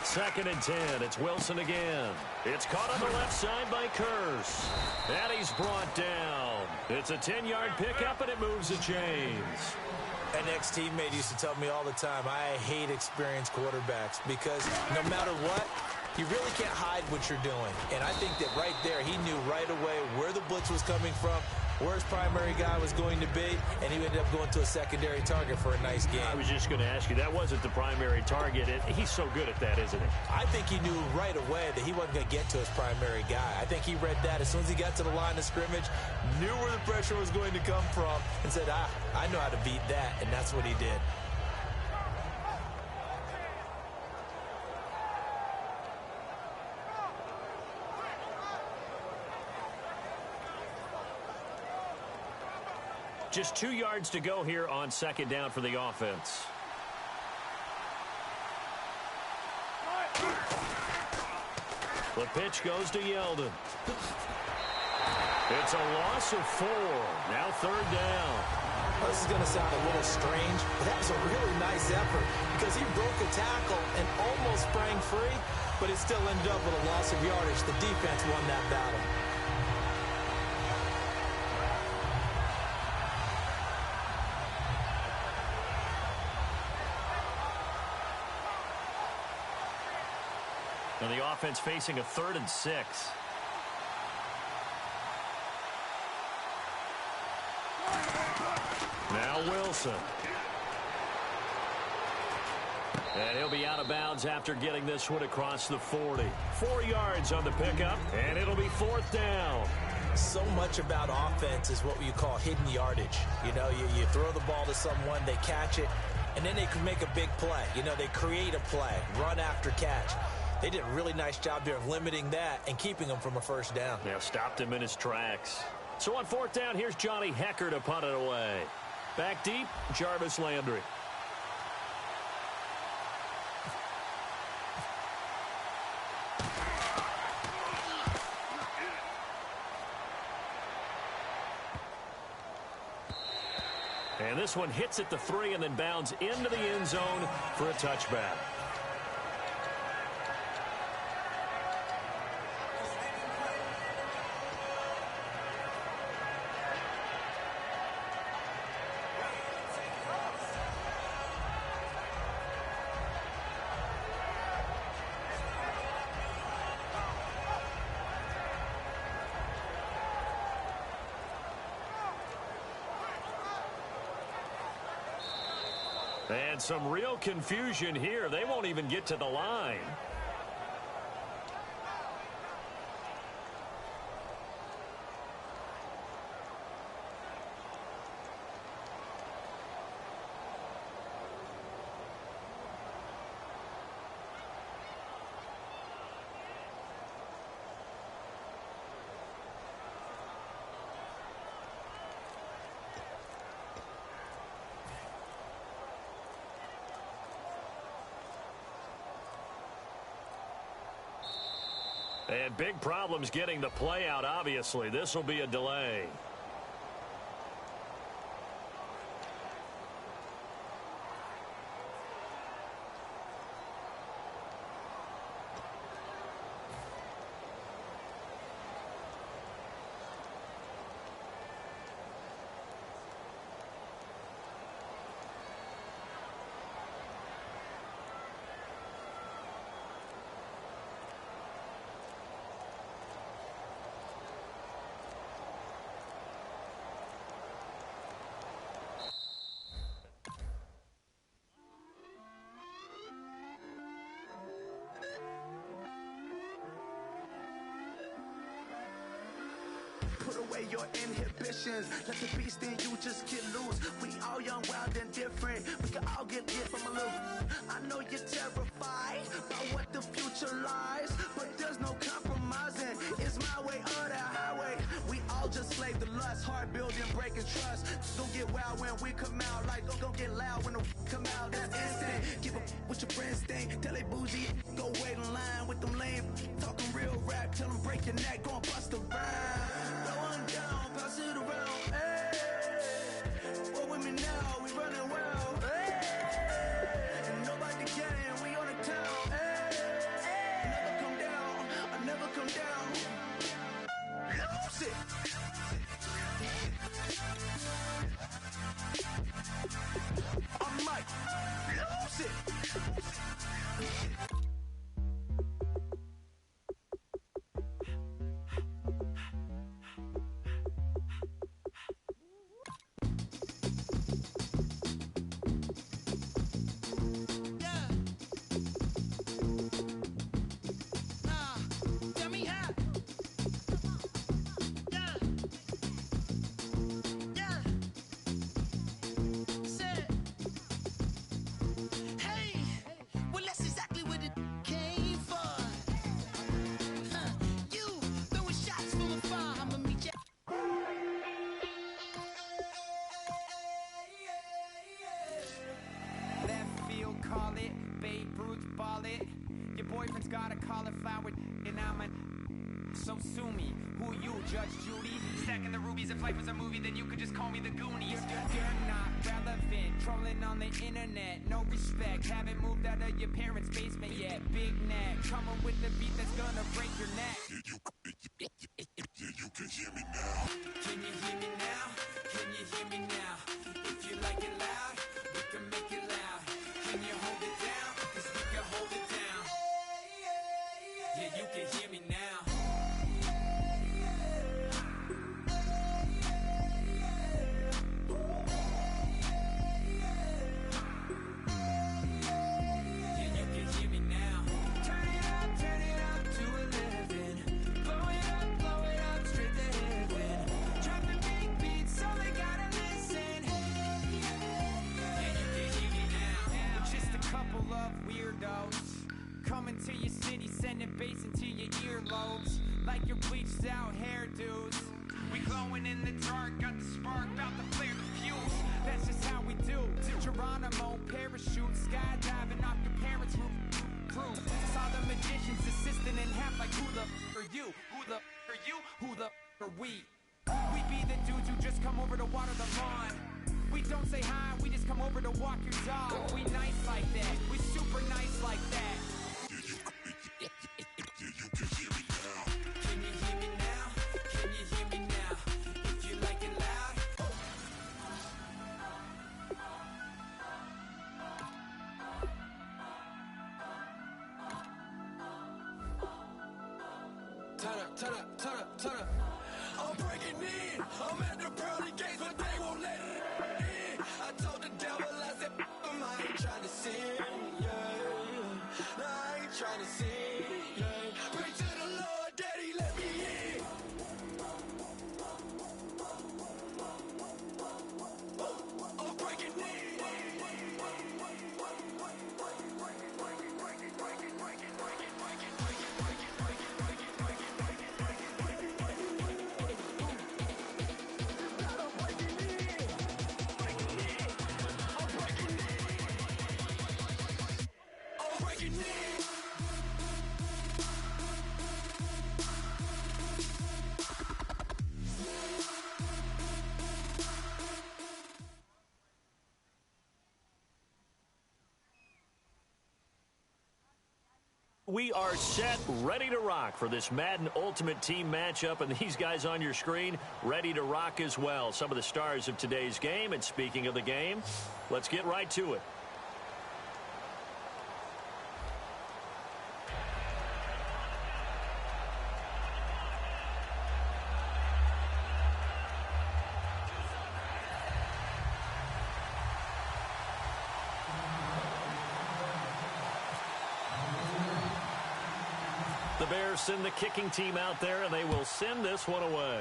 Second and 10. It's Wilson again. It's caught on the left side by Curse. And he's brought down. It's a 10-yard pickup, and it moves the chains. An ex-teammate used to tell me all the time, I hate experienced quarterbacks because no matter what, you really can't hide what you're doing. And I think that right there, he knew right away where the blitz was coming from, where his primary guy was going to be, and he ended up going to a secondary target for a nice game. I was just going to ask you, that wasn't the primary target. He's so good at that, isn't he? I think he knew right away that he wasn't going to get to his primary guy. I think he read that as soon as he got to the line of scrimmage, knew where the pressure was going to come from, and said, I know how to beat that, and that's what he did. Just 2 yards to go here on 2nd down for the offense. The pitch goes to Yeldon. It's a loss of 4. Now 3rd down. Well, this is going to sound a little strange, but that was a really nice effort because he broke a tackle and almost sprang free, but it still ended up with a loss of yardage. The defense won that battle. And the offense facing a 3rd and 6. Now Wilson. And he'll be out of bounds after getting this one across the 40. 4 yards on the pickup, and it'll be 4th down. So much about offense is what you call hidden yardage. You know, you throw the ball to someone, they catch it, and then they can make a big play. You know, they create a play, run after catch. They did a really nice job there of limiting that and keeping him from a 1st down. Now stopped him in his tracks. So on 4th down, here's Johnny Hecker to punt it away. Back deep, Jarvis Landry. And this one hits at the 3 and then bounds into the end zone for a touchback. And some real confusion here. They won't even get to the line. And big problems getting the play out, obviously. This will be a delay. Put away your inhibitions. Let the beast in you just get loose. We all young, wild, and different. We can all get lit from a little. I know you're terrified about what the future lies, but there's no compromising. It's my way or the highway. We all just slave the lust, heart building, breaking trust. Don't get wild when we come out. Like don't get loud when the come out. That's instant. Give up what your friends think. Tell they bougie. Go wait in line with them lame. Talking real rap. Tell them break your neck. Go and bust the rhyme. Down, pass it around, hey. What with me now, we running well, hey. And nobody can, we on the town, hey. Never come down, I never come down. Lose it. I'm Mike, lose it. boyfriend's got a cauliflower and I'm a... So sue me. Who you, Judge Judy? Stacking the rubies. If life was a movie, then you could just call me the Goonies. You're not relevant. Trolling on the internet. No respect. Haven't moved out of your parents' basement yet. Big neck. Coming with the beat that's gonna break your neck. You can hear me now. Can you hear me now? Can you hear me now? If you like it loud, we can make it loud. Can you hold it down? 'Cause we can hold it down. globes, like your bleached out hairdos. We glowing in the dark, got the spark, about to flare the fuse. That's just how we do. Geronimo, parachute, skydiving off your parents' roof. Saw the magician's assistant in half, like who the are you? Who the are you? Who the are we? We be the dudes who just come over to water the lawn. We don't say hi, we just come over to walk your dog. We nice like that, we super nice like that. Can you hear me now? Can you hear me now? If you like it loud. Turn up, turn up, turn up, turn up. I'm breaking in. I'm at the pearly gates, but they won't let it in. I told the devil, I said, I ain't trying to sin, yeah. No, I ain't trying to sin, yeah. Pray to the Lord, Daddy, let me in. I'm breaking in. We are set, ready to rock for this Madden Ultimate Team matchup, and these guys on your screen ready to rock as well. Some of the stars of today's game, and speaking of the game, let's get right to it. The Bears send the kicking team out there, and they will send this one away.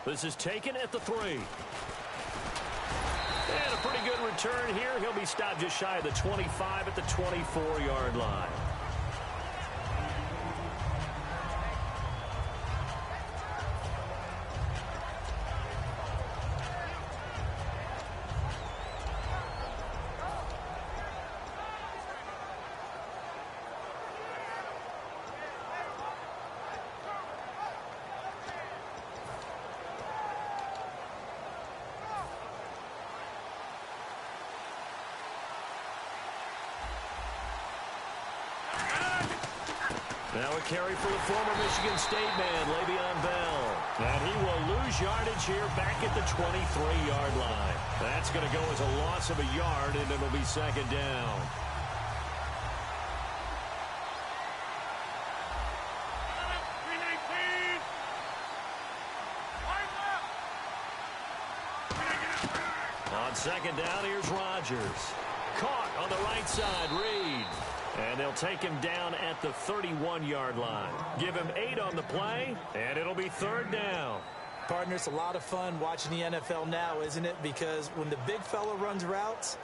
This is taken at the 3. And a pretty good return here. He'll be stopped just shy of the 25 at the 24-yard line. Now a carry for the former Michigan State man, Le'Veon Bell. And he will lose yardage here back at the 23-yard line. That's going to go as a loss of a yard, and it'll be second down. On second down, here's Rodgers. Caught on the right side, Reed. And they'll take him down at the 31-yard line. Give him 8 on the play, and it'll be third down. Partner, it's a lot of fun watching the NFL now, isn't it? Because when the big fella runs routes,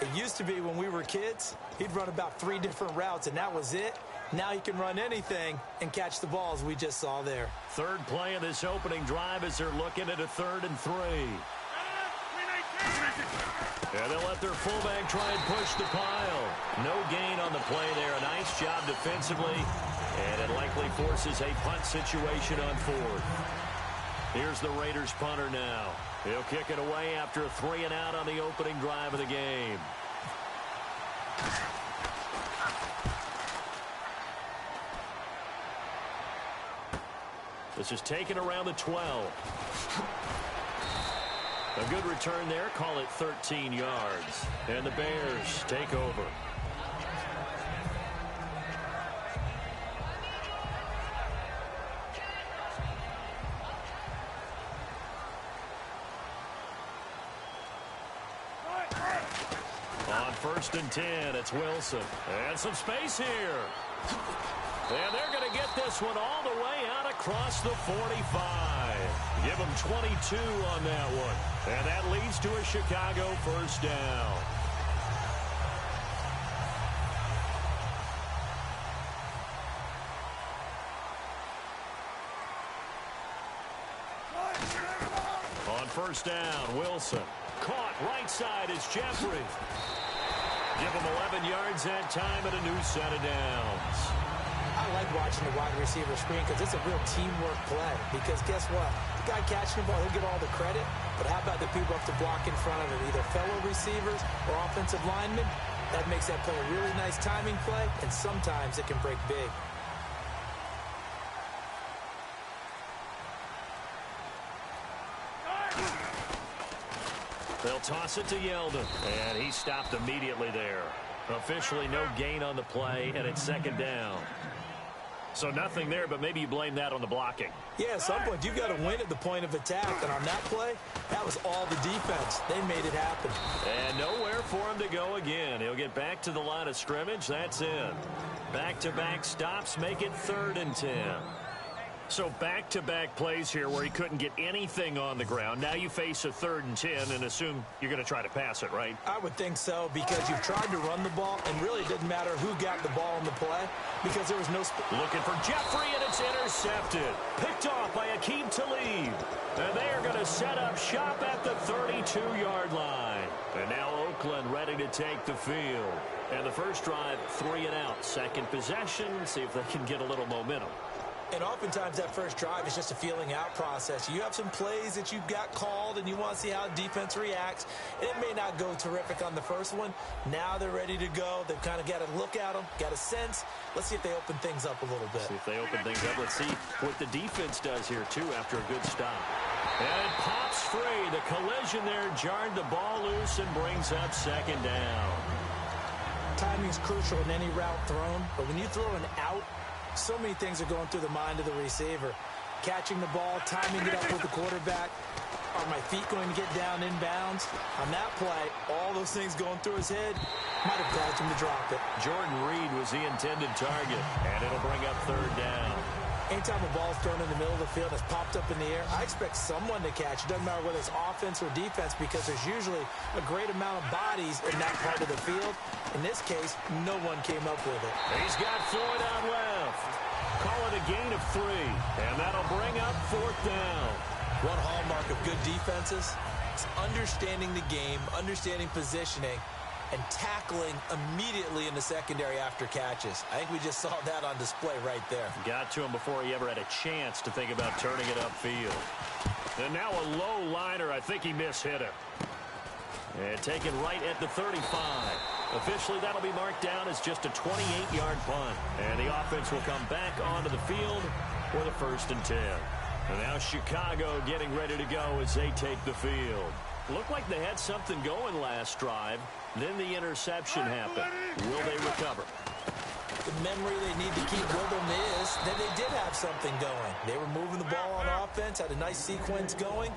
it used to be when we were kids, he'd run about 3 different routes, and that was it. Now he can run anything and catch the balls we just saw there. Third play of this opening drive as they're looking at a 3rd and 3. And they'll let their fullback try and push the pile. No gain on the play there. A nice job defensively. And it likely forces a punt situation on 4th. Here's the Raiders punter now. He'll kick it away after a 3-and-out on the opening drive of the game. This is taken around the 12. A good return there. Call it 13 yards. And the Bears take over. On 1st and 10, it's Wilson. And some space here. And they're going to get this one all the way out across the 45. Give them 22 on that one. And that leads to a Chicago first down. first down. Wilson caught right side is Jeffrey. Give him 11 yards that time and a new set of downs. I like watching the wide receiver screen because it's a real teamwork play. Because guess what? The guy catching the ball, he'll get all the credit. But how about the people up to block in front of him, either fellow receivers or offensive linemen? That makes that play a really nice timing play, and sometimes it can break big. They'll toss it to Yeldon, and he stopped immediately there. Officially no gain on the play, and it's second down. So nothing there, but maybe you blame that on the blocking. Yeah, at some point, you've got to win at the point of attack. And on that play, that was all the defense. They made it happen. And nowhere for him to go again. He'll get back to the line of scrimmage. That's it. Back-to-back stops make it 3rd and 10. So back-to-back plays here where he couldn't get anything on the ground. Now you face a 3rd and 10 and assume you're going to try to pass it, right? I would think so, because you've tried to run the ball, and really it didn't matter who got the ball in the play because there was no... Looking for Jeffrey, and it's intercepted. Picked off by Aqib Talib. And they are going to set up shop at the 32-yard line. And now Oakland ready to take the field. And the first drive, 3 and out. Second possession, see if they can get a little momentum. And oftentimes that first drive is just a feeling out process. You have some plays that you've got called and you want to see how the defense reacts. And it may not go terrific on the first one. Now they're ready to go. They've kind of got to look at them, got a sense. Let's see if they open things up a little bit. See if they open things up. Let's see what the defense does here, too, after a good stop. And it pops free. The collision there jarred the ball loose and brings up second down. Timing is crucial in any route thrown, but when you throw an out, so many things are going through the mind of the receiver. Catching the ball, timing it up with the quarterback. Are my feet going to get down inbounds? On that play, all those things going through his head might have caused him to drop it. Jordan Reed was the intended target, and it'll bring up 3rd down. Anytime a ball's thrown in the middle of the field and it's popped up in the air, I expect someone to catch. It doesn't matter whether it's offense or defense because there's usually a great amount of bodies in that part of the field. In this case, no one came up with it. He's got Floyd out left. Call it a gain of 3, and that'll bring up 4th down. One hallmark of good defenses is understanding the game, understanding positioning, and tackling immediately in the secondary after catches. I think we just saw that on display right there. Got to him before he ever had a chance to think about turning it upfield. And now a low liner. I think he mishit it. And taken right at the 35. Officially, that'll be marked down as just a 28-yard punt. And the offense will come back onto the field for the 1st and 10. And now Chicago getting ready to go as they take the field. Looked like they had something going last drive. Then the interception happened. Will they recover? The memory they need to keep with them is that they did have something going. They were moving the ball on offense, had a nice sequence going.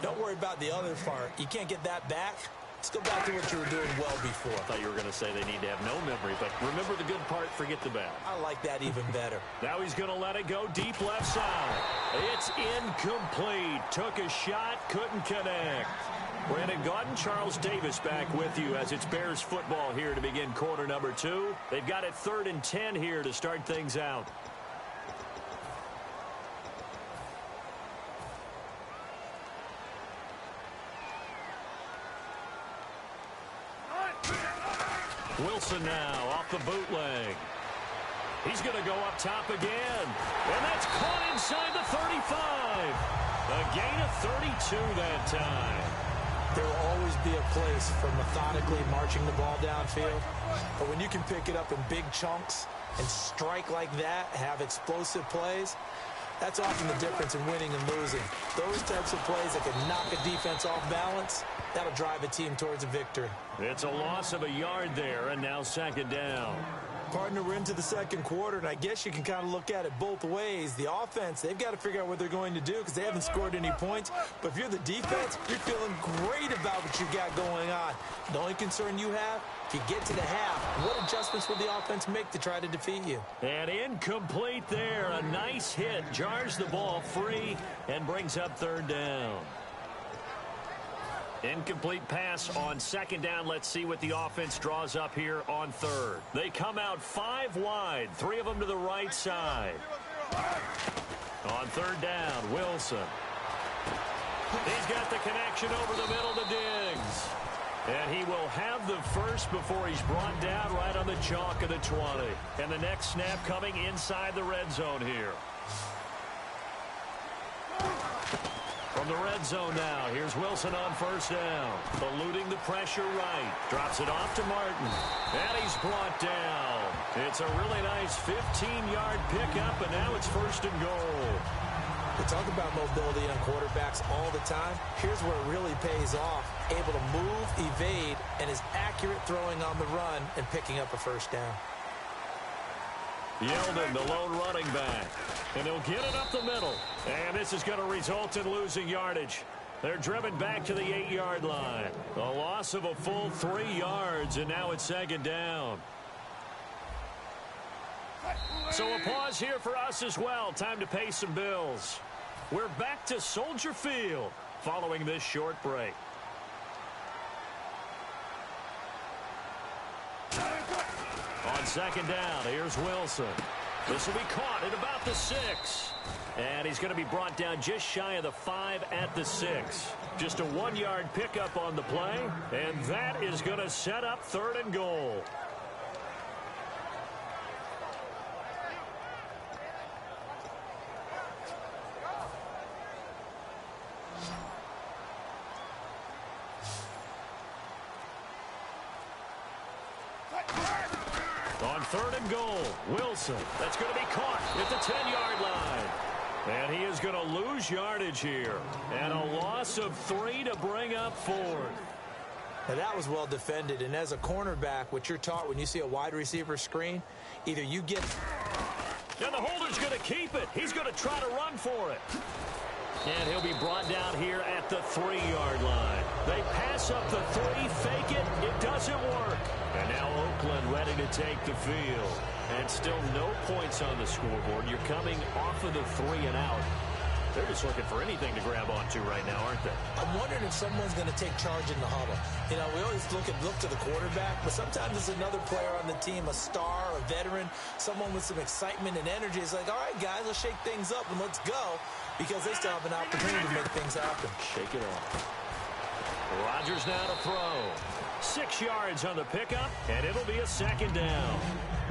Don't worry about the other part. You can't get that back. Let's go back to what you were doing well before. I thought you were going to say they need to have no memory, but remember the good part, forget the bad. I like that even better. Now he's going to let it go deep left side. It's incomplete. Took a shot, couldn't connect. Brandon Gaudin, Charles Davis back with you as it's Bears football here to begin quarter number 2. They've got it 3rd and 10 here to start things out. Wilson now off the bootleg. He's going to go up top again. And that's caught inside the 35. A gain of 32 that time. There will always be a place for methodically marching the ball downfield. But when you can pick it up in big chunks and strike like that, have explosive plays, that's often the difference in winning and losing. Those types of plays that can knock a defense off balance, that'll drive a team towards a victory. It's a loss of a yard there, and now 2nd down. Partner, we're into the second quarter, and I guess you can kind of look at it both ways. The offense, they've got to figure out what they're going to do because they haven't scored any points. But if you're the defense, you're feeling great about what you got going on. The only concern you have, if you get to the half, what adjustments will the offense make to try to defeat you? And incomplete there. A nice hit. Jars the ball free and brings up 3rd down. Incomplete pass on 2nd down. Let's see what the offense draws up here on 3rd. They come out 5 wide, 3 of them to the right side. On 3rd down, Wilson. He's got the connection over the middle to Diggs. And he will have the first before he's brought down right on the chalk of the 20. And the next snap coming inside the red zone here. From the red zone now, here's Wilson on first down. Eluding the pressure right. Drops it off to Martin. And he's brought down. It's a really nice 15-yard pickup, and now it's first and goal. We talk about mobility on quarterbacks all the time. Here's where it really pays off. Able to move, evade, and is accurate throwing on the run and picking up a first down. Yeldon, the lone running back. And he'll get it up the middle. And this is going to result in losing yardage. They're driven back to the 8-yard line. A loss of a full 3 yards, and now it's second down. So a pause here for us as well. Time to pay some bills. We're back to Soldier Field following this short break. On second down, here's Wilson. This will be caught at about the 6. And he's going to be brought down just shy of the 5 at the 6. Just a 1-yard pickup on the play. And that is going to set up third and goal. On third and goal, Wilson. That's going to be caught at the 10-yard line. And he is going to lose yardage here. And a loss of 3 to bring up fourth. Now that was well defended. And as a cornerback, what you're taught when you see a wide receiver screen, either you get... And the holder's going to keep it. He's going to try to run for it. And he'll be brought down here at the 3-yard line. They pass up the 3, fake it. It doesn't work. And now Oakland ready to take the field. And still no points on the scoreboard. You're coming off of the 3 and out. They're just looking for anything to grab onto right now, aren't they? I'm wondering if someone's going to take charge in the huddle. You know, we always look to the quarterback, but sometimes it's another player on the team, a star, a veteran, someone with some excitement and energy. It's like, all right, guys, let's shake things up and let's go, because they still have an opportunity to make things happen. Shake it off. Rodgers now to throw. 6 yards on the pickup, and it'll be a second down.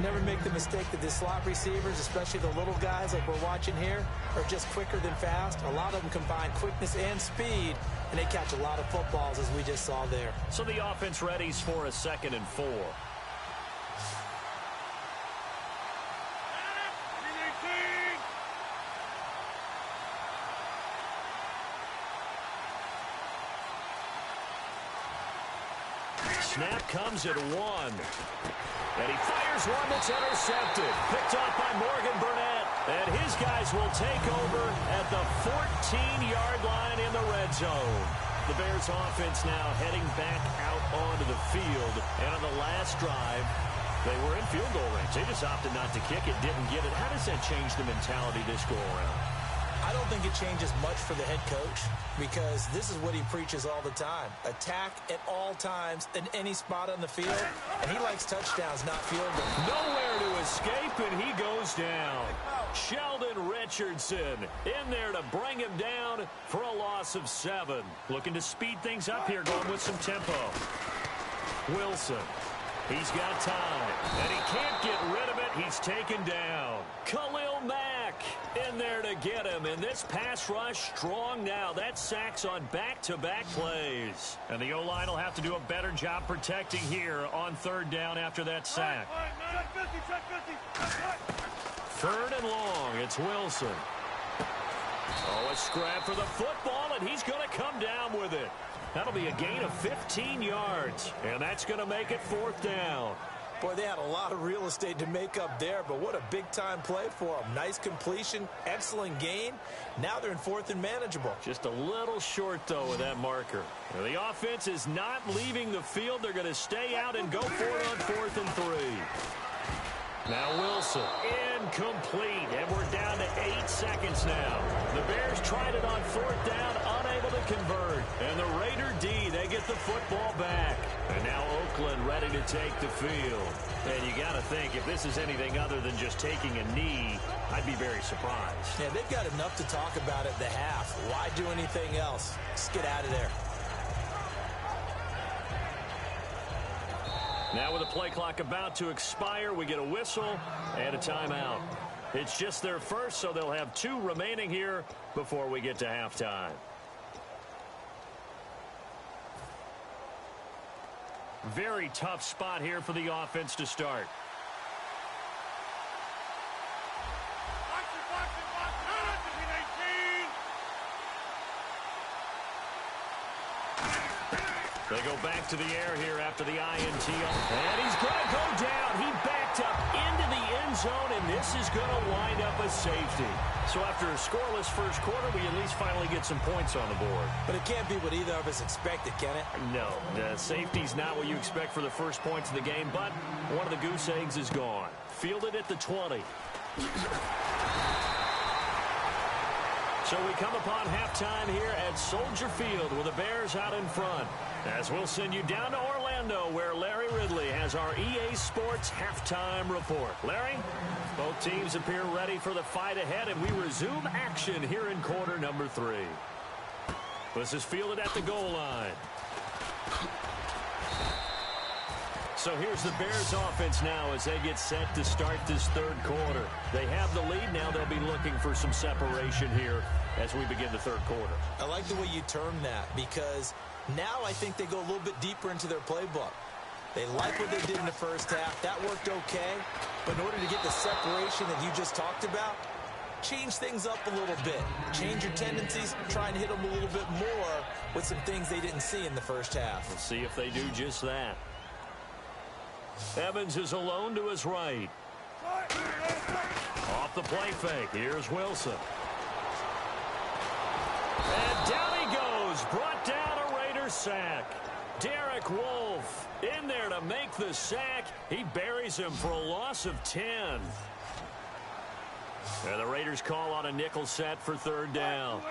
Never make the mistake that the slot receivers, especially the little guys like we're watching here, are just quicker than fast. A lot of them combine quickness and speed, and they catch a lot of footballs, as we just saw there. So the offense readies for a 2nd and 4. Snap comes at 1. And he fires one that's intercepted. Picked off by Morgan Burnett. And his guys will take over at the 14-yard line in the red zone. The Bears offense now heading back out onto the field. And on the last drive, they were in field goal range. They just opted not to kick it, didn't get it. How does that change the mentality this go around? I don't think it changes much for the head coach, because this is what he preaches all the time. Attack at all times in any spot on the field, and he likes touchdowns, not field goals. Nowhere to escape, and he goes down. Sheldon Richardson in there to bring him down for a loss of 7. Looking to speed things up here, going with some tempo. Wilson. He's got time, and he can't get rid of it. He's taken down. Khalil Mack in there to get him, and this pass rush strong now. That's sacks on back-to-back plays. And the O-line will have to do a better job protecting here on 3rd down after that sack. 3rd and long, it's Wilson. Oh, a scrap for the football, and he's going to come down with it. That'll be a gain of 15 yards, and that's going to make it 4th down. Boy, they had a lot of real estate to make up there, but what a big-time play for them. Nice completion, excellent gain. Now they're in 4th and manageable. Just a little short, though, with that marker. Now, the offense is not leaving the field. They're going to stay out and go for it on 4th and 3. Now Wilson, incomplete, and we're down to 8 seconds now. The Bears tried it on 4th down, unable to convert. And the Raider D, they get the football back. And now Oakland ready to take the field. And you got to think, if this is anything other than just taking a knee, I'd be very surprised. Yeah, they've got enough to talk about at the half. Why do anything else? Just get out of there. Now with the play clock about to expire, we get a whistle and a timeout. It's just their first, so they'll have 2 remaining here before we get to halftime. Very tough spot here for the offense to start. They go back to the air here after the INT. And he's going to go down. He backed up into the end zone, and this is going to wind up a safety. So after a scoreless first quarter, we at least finally get some points on the board. But it can't be what either of us expected, can it? No, the safety's not what you expect for the first points of the game, but one of the goose eggs is gone. Fielded at the 20. So we come upon halftime here at Soldier Field with the Bears out in front. As we'll send you down to Orlando, where Larry Ridley has our EA Sports halftime report. Larry, both teams appear ready for the fight ahead, and we resume action here in quarter number 3. This is fielded at the goal line. So here's the Bears offense now as they get set to start this third quarter. They have the lead. Now they'll be looking for some separation here as we begin the third quarter. I like the way you term that, because now I think they go a little bit deeper into their playbook. They like what they did in the first half. That worked okay. But in order to get the separation that you just talked about, change things up a little bit. Change your tendencies. Try and hit them a little bit more with some things they didn't see in the first half. We'll see if they do just that. Evans is alone to his right. Off the play fake. Here's Wilson. And down he goes. Brought down a Raiders sack. Derek Wolfe in there to make the sack. He buries him for a loss of 10. And the Raiders call on a nickel set for third down.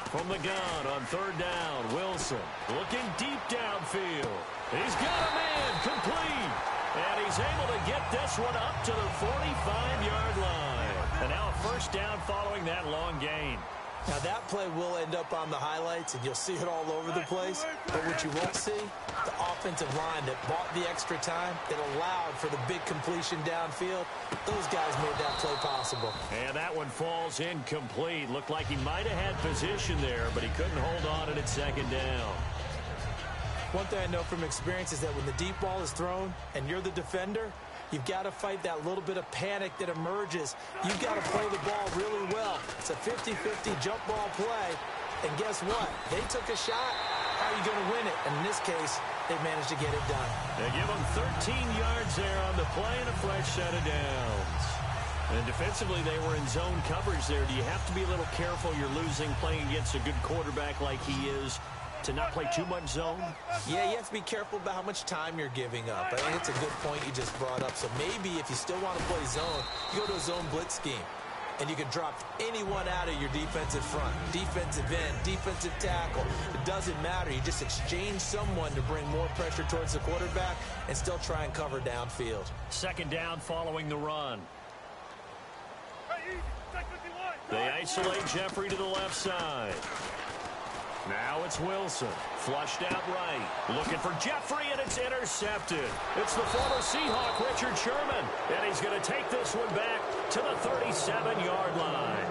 From the gun on third down, Wilson looking deep downfield. He's got a man complete. And he's able to get this one up to the 45-yard line. And now a first down following that long gain. Now that play will end up on the highlights, and you'll see it all over the place. But what you won't see, the offensive line that bought the extra time, that allowed for the big completion downfield, those guys made that play possible. And that one falls incomplete. Looked like he might have had position there, but he couldn't hold on at second down. One thing I know from experience is that when the deep ball is thrown and you're the defender, you've got to fight that little bit of panic that emerges. You've got to play the ball really well. It's a 50-50 jump ball play. And guess what? They took a shot. How are you going to win it? And in this case, they managed to get it done. They give them 13 yards there on the play and a fresh set of downs. And defensively, they were in zone coverage there. Do you have to be a little careful? You're losing playing against a good quarterback like he is, to not play too much zone? Yeah, you have to be careful about how much time you're giving up. I think it's a good point you just brought up. So maybe if you still want to play zone, you go to a zone blitz scheme. And you can drop anyone out of your defensive front. Defensive end, defensive tackle. It doesn't matter. You just exchange someone to bring more pressure towards the quarterback and still try and cover downfield. Second down following the run. They isolate Jeffrey to the left side. Now it's Wilson, flushed out right, looking for Jeffrey, and it's intercepted. It's the former Seahawk, Richard Sherman, and he's going to take this one back to the 37-yard line.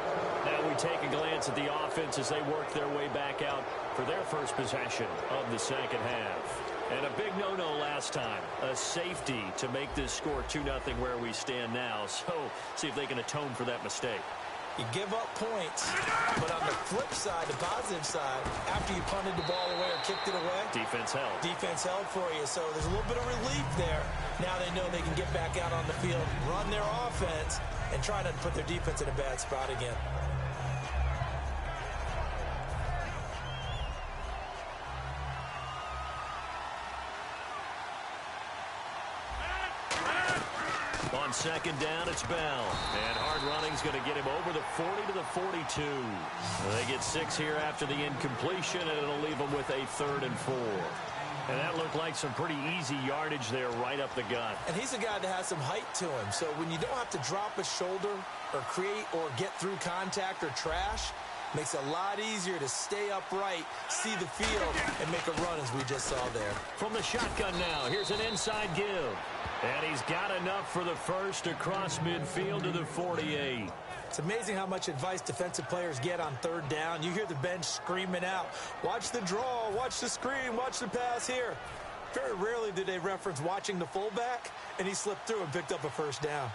Now we take a glance at the offense as they work their way back out for their first possession of the second half. And a big no-no last time, a safety to make this score 2-0 where we stand now. So see if they can atone for that mistake. You give up points, but on the flip side, the positive side, after you punted the ball away or kicked it away, defense held. Defense held for you, so there's a little bit of relief there. Now they know they can get back out on the field, run their offense, and try not to put their defense in a bad spot again. On second down, it's Bell. And hard running's going to get him over the 40 to the 42. They get 6 here after the incompletion, and it'll leave them with a 3rd and 4. And that looked like some pretty easy yardage there right up the gut. And he's a guy that has some height to him. So when you don't have to drop a shoulder or create or get through contact or trash, makes it a lot easier to stay upright, see the field, and make a run as we just saw there. From the shotgun now, here's an inside give. And he's got enough for the first across midfield to the 48. It's amazing how much advice defensive players get on third down. You hear the bench screaming out, watch the draw, watch the screen, watch the pass here. Very rarely do they reference watching the fullback, and he slipped through and picked up a first down.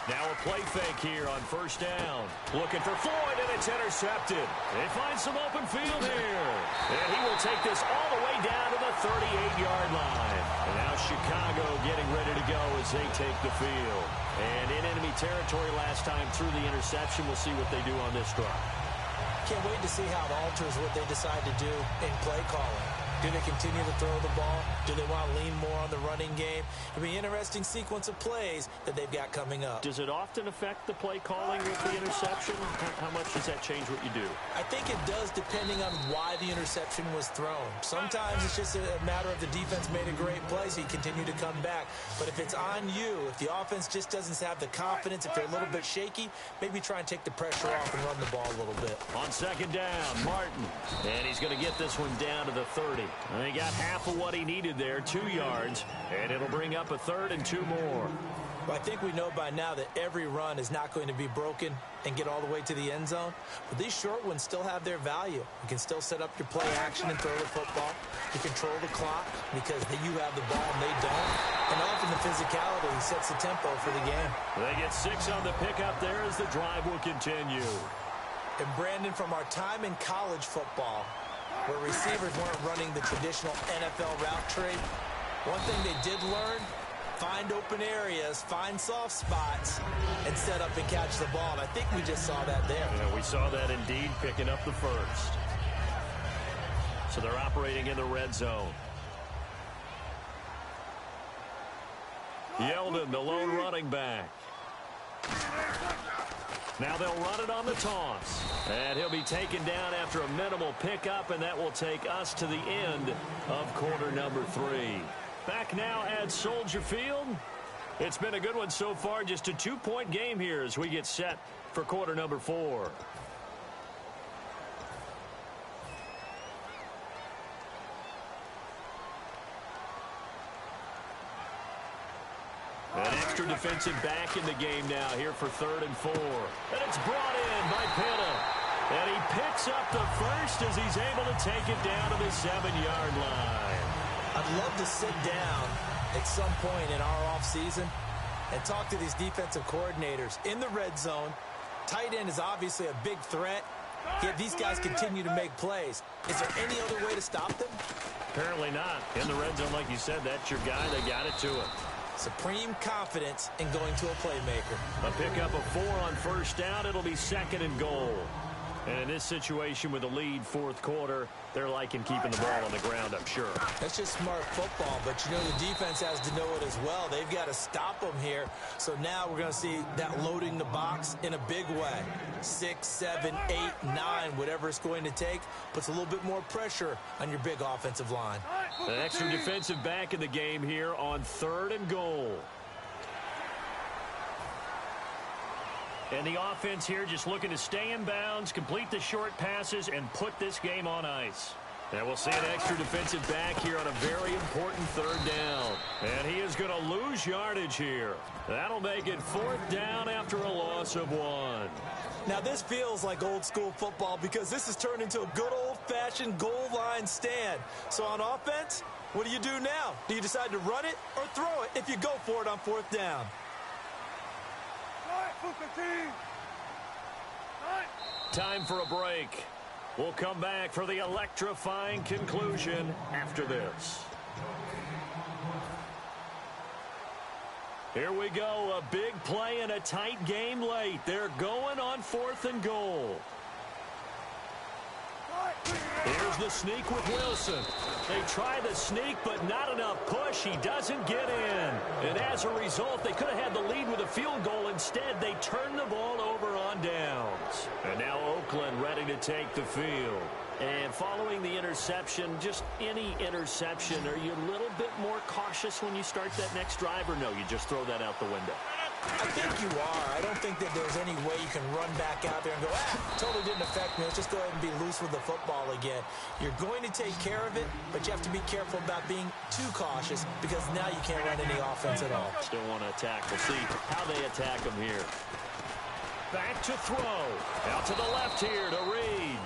Now a play fake here on first down. Looking for Floyd, and it's intercepted. They find some open field here. And he will take this all the way down to the 38-yard line. And now Chicago getting ready to go as they take the field. And in enemy territory last time through the interception. We'll see what they do on this drive. Can't wait to see how it alters what they decide to do in play calling. Do they continue to throw the ball? Do they want to lean more on the running game? It'll be an interesting sequence of plays that they've got coming up. Does it often affect the play calling with the interception? How much does that change what you do? I think it does depending on why the interception was thrown. Sometimes it's just a matter of the defense made a great play, so you continue to come back. But if it's on you, if the offense just doesn't have the confidence, if they're a little bit shaky, maybe try and take the pressure off and run the ball a little bit. On second down, Martin. And he's going to get this one down to the 30. And he got half of what he needed there, 2 yards. And it'll bring up a 3rd and 2 more. Well, I think we know by now that every run is not going to be broken and get all the way to the end zone. But these short ones still have their value. You can still set up your play action and throw the football. You control the clock because you have the ball and they don't. And often the physicality sets the tempo for the game. They get 6 on the pickup there as the drive will continue. And Brandon, from our time in college football, where receivers weren't running the traditional NFL route tree, one thing they did learn, find open areas, find soft spots, and set up and catch the ball. And I think we just saw that there. Yeah, we saw that indeed, picking up the first. So they're operating in the red zone. Yeldon, the lone running back. Now they'll run it on the toss. And he'll be taken down after a minimal pickup, and that will take us to the end of quarter number 3. Back now at Soldier Field. It's been a good one so far. Just a 2-point game here as we get set for quarter number 4. An extra defensive back in the game now here for 3rd and 4. And it's brought in by Pitta. And he picks up the first as he's able to take it down to the 7-yard line. I'd love to sit down at some point in our offseason and talk to these defensive coordinators in the red zone. Tight end is obviously a big threat, yet these guys continue to make plays. Is there any other way to stop them? Apparently not. In the red zone, like you said, that's your guy. They got it to him. Supreme confidence in going to a playmaker. A pickup of 4 on first down. It'll be 2nd and goal. And in this situation with the lead 4th quarter, they're liking keeping the ball on the ground, I'm sure. That's just smart football, but you know the defense has to know it as well. They've got to stop them here. So now we're going to see that loading the box in a big way. 6, 7, 8, 9, whatever it's going to take, puts a little bit more pressure on your big offensive line. An extra defensive back in the game here on 3rd and goal. And the offense here just looking to stay in bounds, complete the short passes, and put this game on ice. And we'll see an extra defensive back here on a very important 3rd down. And he is going to lose yardage here. That'll make it 4th down after a loss of 1. Now this feels like old school football because this has turned into a good old-fashioned goal line stand. So on offense, what do you do now? Do you decide to run it or throw it if you go for it on 4th down? Time for a break. We'll come back for the electrifying conclusion after this. Here we go, a big play in a tight game late. They're going on 4th and goal. Here's the sneak with Wilson. They try the sneak, but not enough push. He doesn't get in. And as a result, they could have had the lead with a field goal. Instead, they turn the ball over on downs. And now Oakland ready to take the field. And following the interception, just any interception, are you a little bit more cautious when you start that next drive, or no, you just throw that out the window? I think you are. I don't think that there's any way you can run back out there and go, totally didn't affect me. Let's just go ahead and be loose with the football again. You're going to take care of it, but you have to be careful about being too cautious because now you can't run any offense at all. Still want to attack. We'll see how they attack them here. Back to throw. Out to the left here to Reed.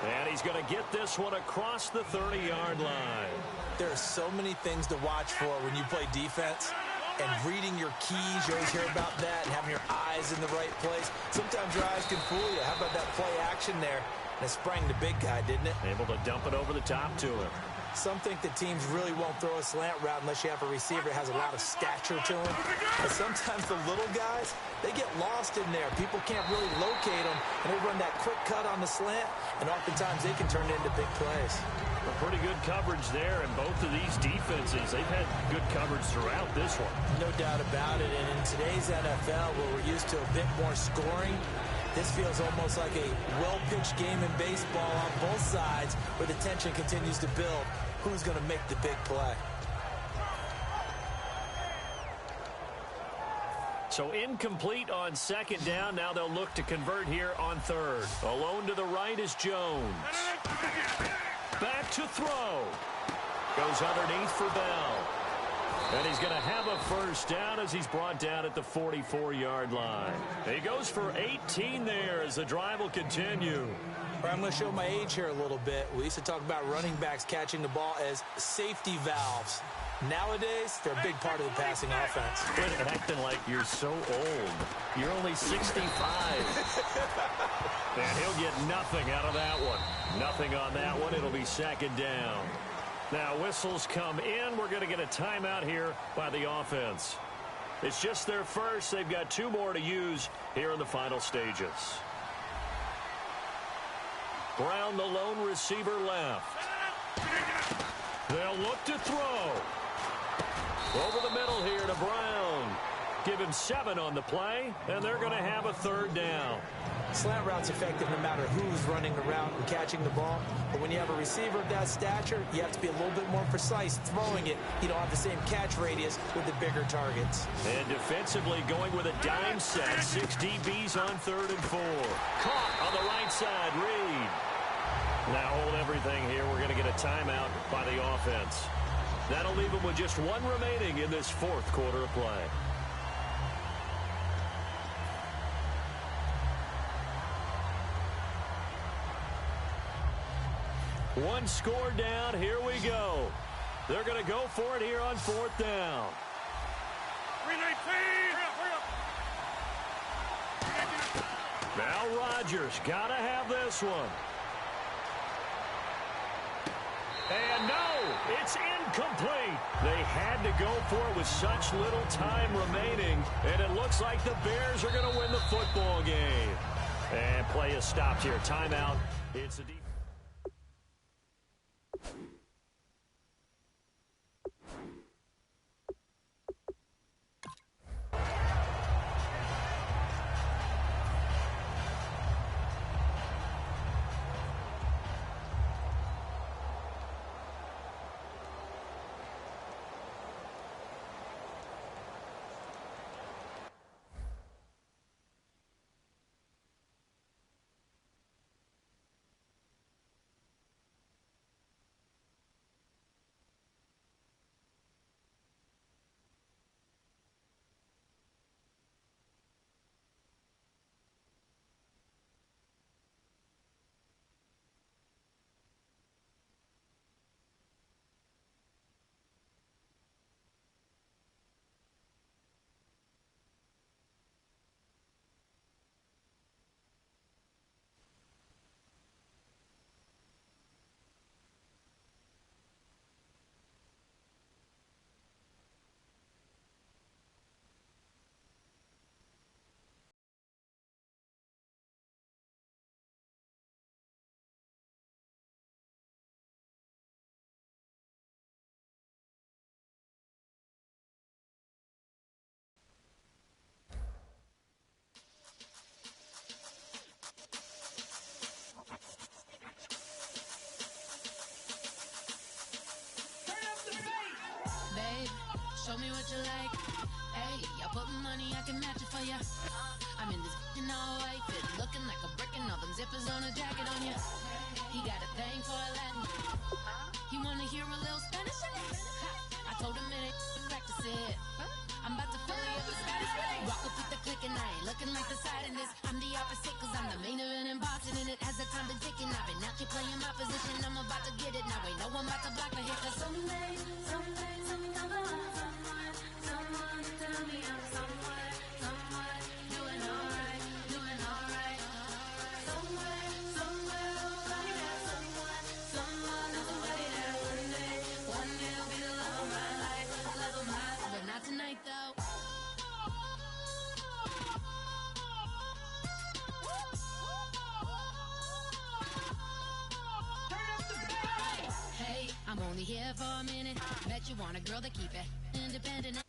And he's going to get this one across the 30-yard line. There are so many things to watch for when you play defense. And reading your keys, you always hear about that, and having your eyes in the right place. Sometimes your eyes can fool you. How about that play action there? And it sprang the big guy, didn't it? Able to dump it over the top to him. Some think that teams really won't throw a slant route unless you have a receiver that has a lot of stature to him. But sometimes the little guys, they get lost in there. People can't really locate them, and they run that quick cut on the slant, and oftentimes they can turn it into big plays. A pretty good coverage there, and both of these defenses, they've had good coverage throughout this one. No doubt about it, and in today's NFL, where we're used to a bit more scoring, this feels almost like a well-pitched game in baseball on both sides where the tension continues to build. Who's going to make the big play? So incomplete on second down. Now they'll look to convert here on third. Alone to the right is Jones. Back to throw. Goes underneath for Bell. And he's going to have a first down as he's brought down at the 44-yard line. He goes for 18 there as the drive will continue. I'm going to show my age here a little bit. We used to talk about running backs catching the ball as safety valves. Nowadays, they're a big part of the passing offense. Quit acting like you're so old. You're only 65. And he'll get nothing out of that one. Nothing on that one. It'll be second down. Now, whistles come in. We're going to get a timeout here by the offense. It's just their first. They've got two more to use here in the final stages. Brown, the lone receiver, left. They'll look to throw. Over the middle here to Brown. Give him 7 on the play, and they're going to have a third down. Slant route's effective no matter who's running the route and catching the ball. But when you have a receiver of that stature, you have to be a little bit more precise throwing it. You don't have the same catch radius with the bigger targets. And defensively going with a dime set. 6 DBs on third and 4. Caught on the right side, Reed. Now hold everything here. We're going to get a timeout by the offense. That'll leave them with just 1 remaining in this fourth quarter of play. One score down. Here we go. They're going to go for it here on fourth down. 319. Now Rodgers got to have this one. And no, it's incomplete. They had to go for it with such little time remaining, and it looks like the Bears are going to win the football game. And play is stopped here. Timeout. It's a deep. what you like. Hey, y'all put money, I can match it for ya. I'm in this in all white fit, looking like a brick and all them zippers on a jacket on ya. He got a thing for a Latin. He wanna hear a little Spanish? I told him it ain't practice it. I'm about to fill you up with Spanish. Rock up with the click and I ain't looking like the side in this. I'm the opposite cause I'm the main event and boxing in it. As the time been ticking, I've been out here playing my position. I'm about to get it now. Ain't no one about to block me here cause someday, someone tell me I'm someone doing alright, doing alright. Somewhere, somebody got someone knows somebody that one day will be the love of my life, but not tonight though. Hey, I'm only here for a minute. Bet you want a girl to keep it independent.